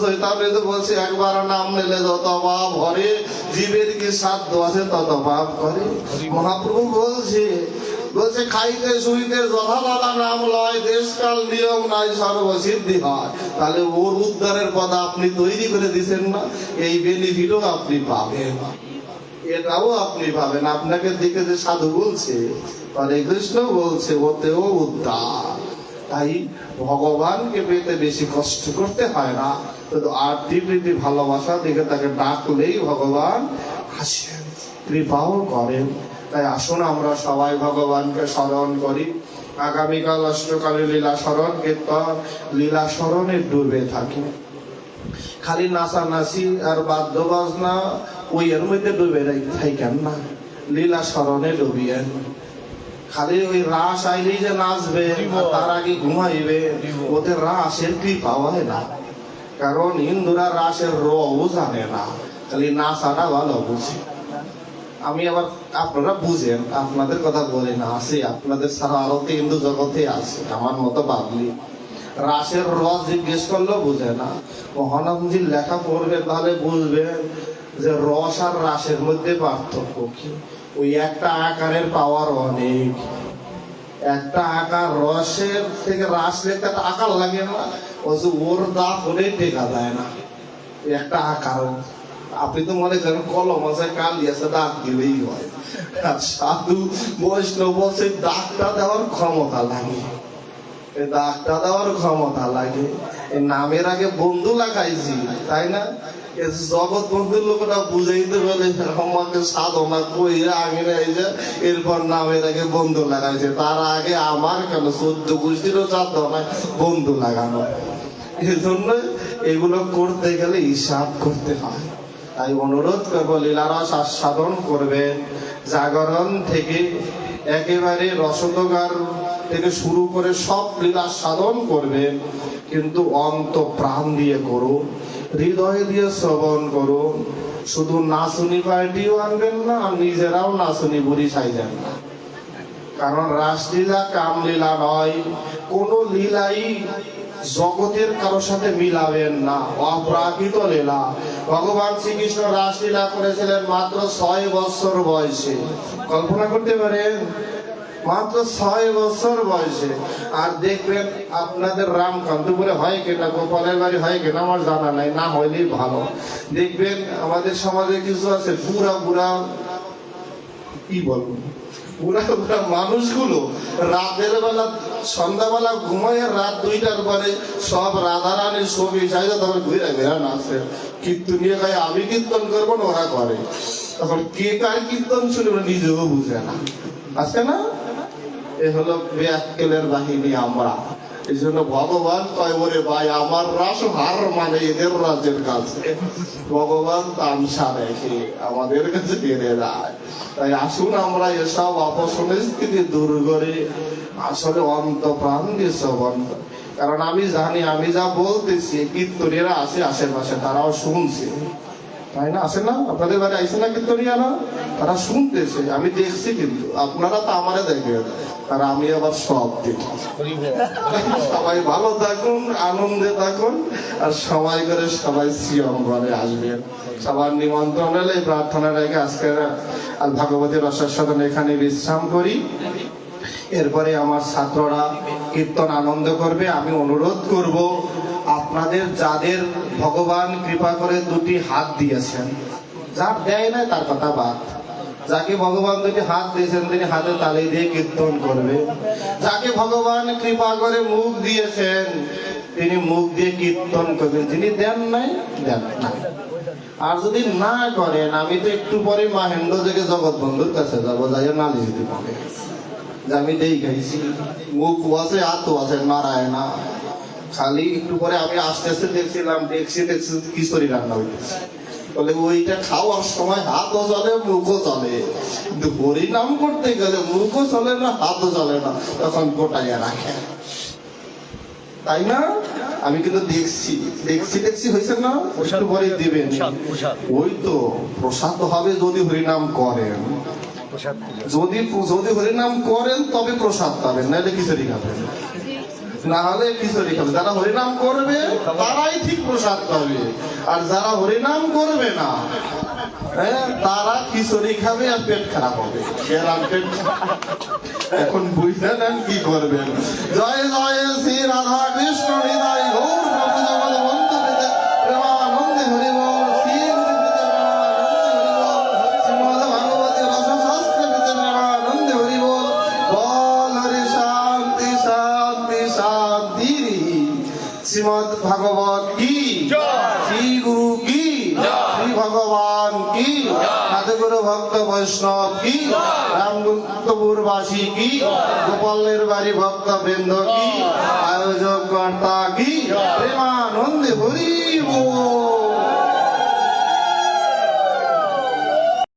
বলছে একবার নাম নিলে যত পাপ হরে, জীবের কি সাধ্য আছে তত পাপ করে। মহাপ্রভু বলছে খাইতে শুইতে যথাযথা নাম লয়, দেশকাল নিয়ম নাই সর্বসিদ্ধি হয়। তাহলে ওর উদ্ধারের পথ আপনি তৈরি করে দিচ্ছেন না, এই বেনিফিটও আপনি পাবেন, এটাও আপনি পাবেন। আপনাকে দিকে যে সাধু বলছে, হরে কৃষ্ণ বলছে, ওতেও উদ্ধার। তাই ভগবানকে পেতে বেশি কষ্ট করতে হয় না, কিন্তু আরতি প্রীতি ভালোবাসা দিকে তাকে ডাকলেই ভগবান আসেন, কৃপাও করেন। তাই আসুন আমরা সবাই ভগবানকে স্মরণ করি। আগামীকাল অষ্টকালী লীলা স্মরণ কীর্তন, লীলা স্মরণে ডুবে থাকি। খালি নাচানাচি আর বাদ্য বাজনা ওই এর মধ্যে ডুবে থাকেন না, লীলা স্মরণে ডুবিয়েন। খালি ওই রাস আইলেই যে নাচবে তার আগে ঘুমাইবে, ওদের রাসের কৃপা হয় না। কারণ হিন্দুরা রাসের রও জানে না, খালি নাচাটা ভালো বুঝে। আমি আবার আপনারা বুঝেন, আপনাদের কথা বলি না, আছে আপনাদের সারা আরো হিন্দু জগতে আছে আমার মতো ভাবলি। রাসের রস জিজ্ঞেস করলেও বুঝে না। মহানন্দজির লেখা পড়বেন তাহলে বুঝবেন যে রস আর রাসের মধ্যে পার্থক্য কি। ওই একটা আকারের পাওয়ার অনেক, একটা আকার রসের থেকে রাস লেখতে একটা আকার লাগে না, ওর দা করে টেকা দেয় না একটা আকার। আপনি তো মনে করেন কলম আছে, কালি আছে, দাগ দিলেই হয়। আর সাধু বৈষ্ণব বলছে দাগটা দেওয়ার ক্ষমতা লাগে, দাগটা দেওয়ার ক্ষমতা লাগে। এই নামের আগে বন্ধু লাগাইছি, তাই না? জগৎ বন্ধুর লোকটা বুঝাইতে বলে আমাকে সাধনা কইরা আগে যে এরপর নামের আগে বন্ধু লাগাইছে। তার আগে আমার কেন 14 গোষ্ঠীরও সাধনা বন্ধু লাগানো। এই জন্য এগুলো করতে গেলে হিসাব করতে হয়। তাই অনুরোধ করবো লীলারস আস্বাদন করবেন, জাগরণ থেকে একেবারে রসদগার থেকে শুরু করে সব লীলা সাধন করবেন, কিন্তু অন্ত প্রাণ দিয়ে করুন, হৃদয় দিয়ে শ্রবণ করুন। শুধু নাচুনি পার্টিও আনবেন না, আর নিজেরাও নাচুনি বুড়ি সাইবেন না। কারণ রাসলীলা কামলীলা নয়, কোন লীলাই জগতের কারোর সাথে মিলাবেন না, অপ্রাকৃত লীলা। ভগবান শ্রীকৃষ্ণ রাসলীলা করেছিলেন মাত্র 6 বছর বয়সে, কল্পনা করতে পারেন? মাত্র 6 বছর বয়সে। আর দেখবেন আপনাদের রামকান্তপুরে হয় কিনা, গোপালের বাড়ি হয় কিনা আমার জানা নাই, না হইলেই ভালো। দেখবেন আমাদের সমাজে কিছু আছে বুড়া বুড়া, কি বলবো, বুড়া বুড়া মানুষগুলো রাতের বেলা সন্ধ্যাবেলা ঘুমায়, রাত 2টার পরে সব রাধারানীর ছবি চাইলে তখন ঘুরে ঘুরে নাচে, কীর্তনিয়ে গায়ে আমি কীর্তন করবো না ওরা করে। তখন কে কার কীর্তন শুনে নিজেও বুঝে না, আছে না? এ হলো ব্যাককেলের বাহিনী আমরা। এই জন্য ভগবান কয় ওরে ভাই আমার রাস হার মানে এদের রাজ্যের কাছে, ভগবান তামসা রেখে আমাদের কাছে বেড়ে যায়। তাই আসুন আমরা এসব অপসংস্কৃতি দূর করে আসলে অন্ত প্রাণ দিয়ে শ্রবণ করি। কারণ আমি জানি আমি যা বলতেছি কীর্তনীরা আছে আশেপাশে, তারাও শুনছে, তাই না? আসে না? আপনাদের বাড়ি আইসে না কীর্তনীয়ারা? তারা শুনতেছে, আমি দেখছি, কিন্তু আপনারা তো আমারে দেখবেন, আর আমি আবার সব দেখি। সবাই ভালো থাকুন, আনন্দে থাকুন, আর সময় করে সবাই শ্রীঅঙ্গনে আসবেন। সবার নিমন্ত্রণ হলে প্রার্থনা রেখে আজকের আর ভাগবতের রসাস্বাদন এখানে বিশ্রাম করি। এরপরে আমার ছাত্ররা কীর্তন আনন্দ করবে। আমি অনুরোধ করব আপনাদের যাদের ভগবান কৃপা করে 2টি হাত দিয়েছেন, যার দেয় না তার কথা বাদ, যাকে ভগবান 2টি হাত দিয়েছেন তিনি হাতে তালি দিয়ে কীর্তন করবে। যাকে ভগবান কৃপা করে মুখ দিয়েছেন তিনি মুখ দিয়ে কীর্তন করবেন, যিনি দেন নাই দেন না। আর যদি না করেন, আমি তো একটু পরে মাহেন্দ্র থেকে জগৎ বন্ধুর কাছে যাবো, যাই নালিশ দিব যে আমি দেই খাইছি, মুখ আছে হাত আছে, নারায় না। খালি একটু পরে আমি আস্তে আস্তে দেখছিলাম, দেখছি খিচুড়ি রান্না হইতেছে, বলে ওইটা খাওয়ার সময় হাতও চলে মুখও চলে, কিন্তু হরিনাম করতে গেলে মুখও চলে না হাতও চলে না, তখন গোটাইয়া রাখে, তাই না? আমি কিন্তু দেখছি দেখছি হয়েছে না, একটু পরে দিবেন। ওই তো প্রসাদ হবে যদি হরিনাম করেন, যদি যদি হরিনাম করেন তবে প্রসাদ পাবেন, নাহলে খিচুড়ি খাবেন, না হলে খিচুড়ি খাবে। যারা হরিনাম করবে তারাই ঠিক প্রসাদ পাবে, আর যারা হরিনাম করবে না তারা খিচুড়ি খাবে আর পেট খারাপ হবে। এখন বুঝলেন নেন কি করবেন। জয় জয় শ্রী রাধা কৃষ্ণ হৃদয় গৌর প্রভু জগৎ বন্ধু প্রেমানন্দে হরি বল। শ্রী গুরু শ্রীমদ ভাগবতী রসশাস্ত্র প্রেমানন্দে হরি বল। বল হরি শান্তি শান্তি শান্তি। শ্রীমদ ভাগবত কি, শ্রী গুরু কি, শ্রী ভগবান কি, সাধুগুরু ভক্ত বৈষ্ণব কি, রামগুপ্তপুরবাসী কি, গোপালের বাড়ি ভক্ত বৃন্দ কি, আয়োজক কর্তা কি।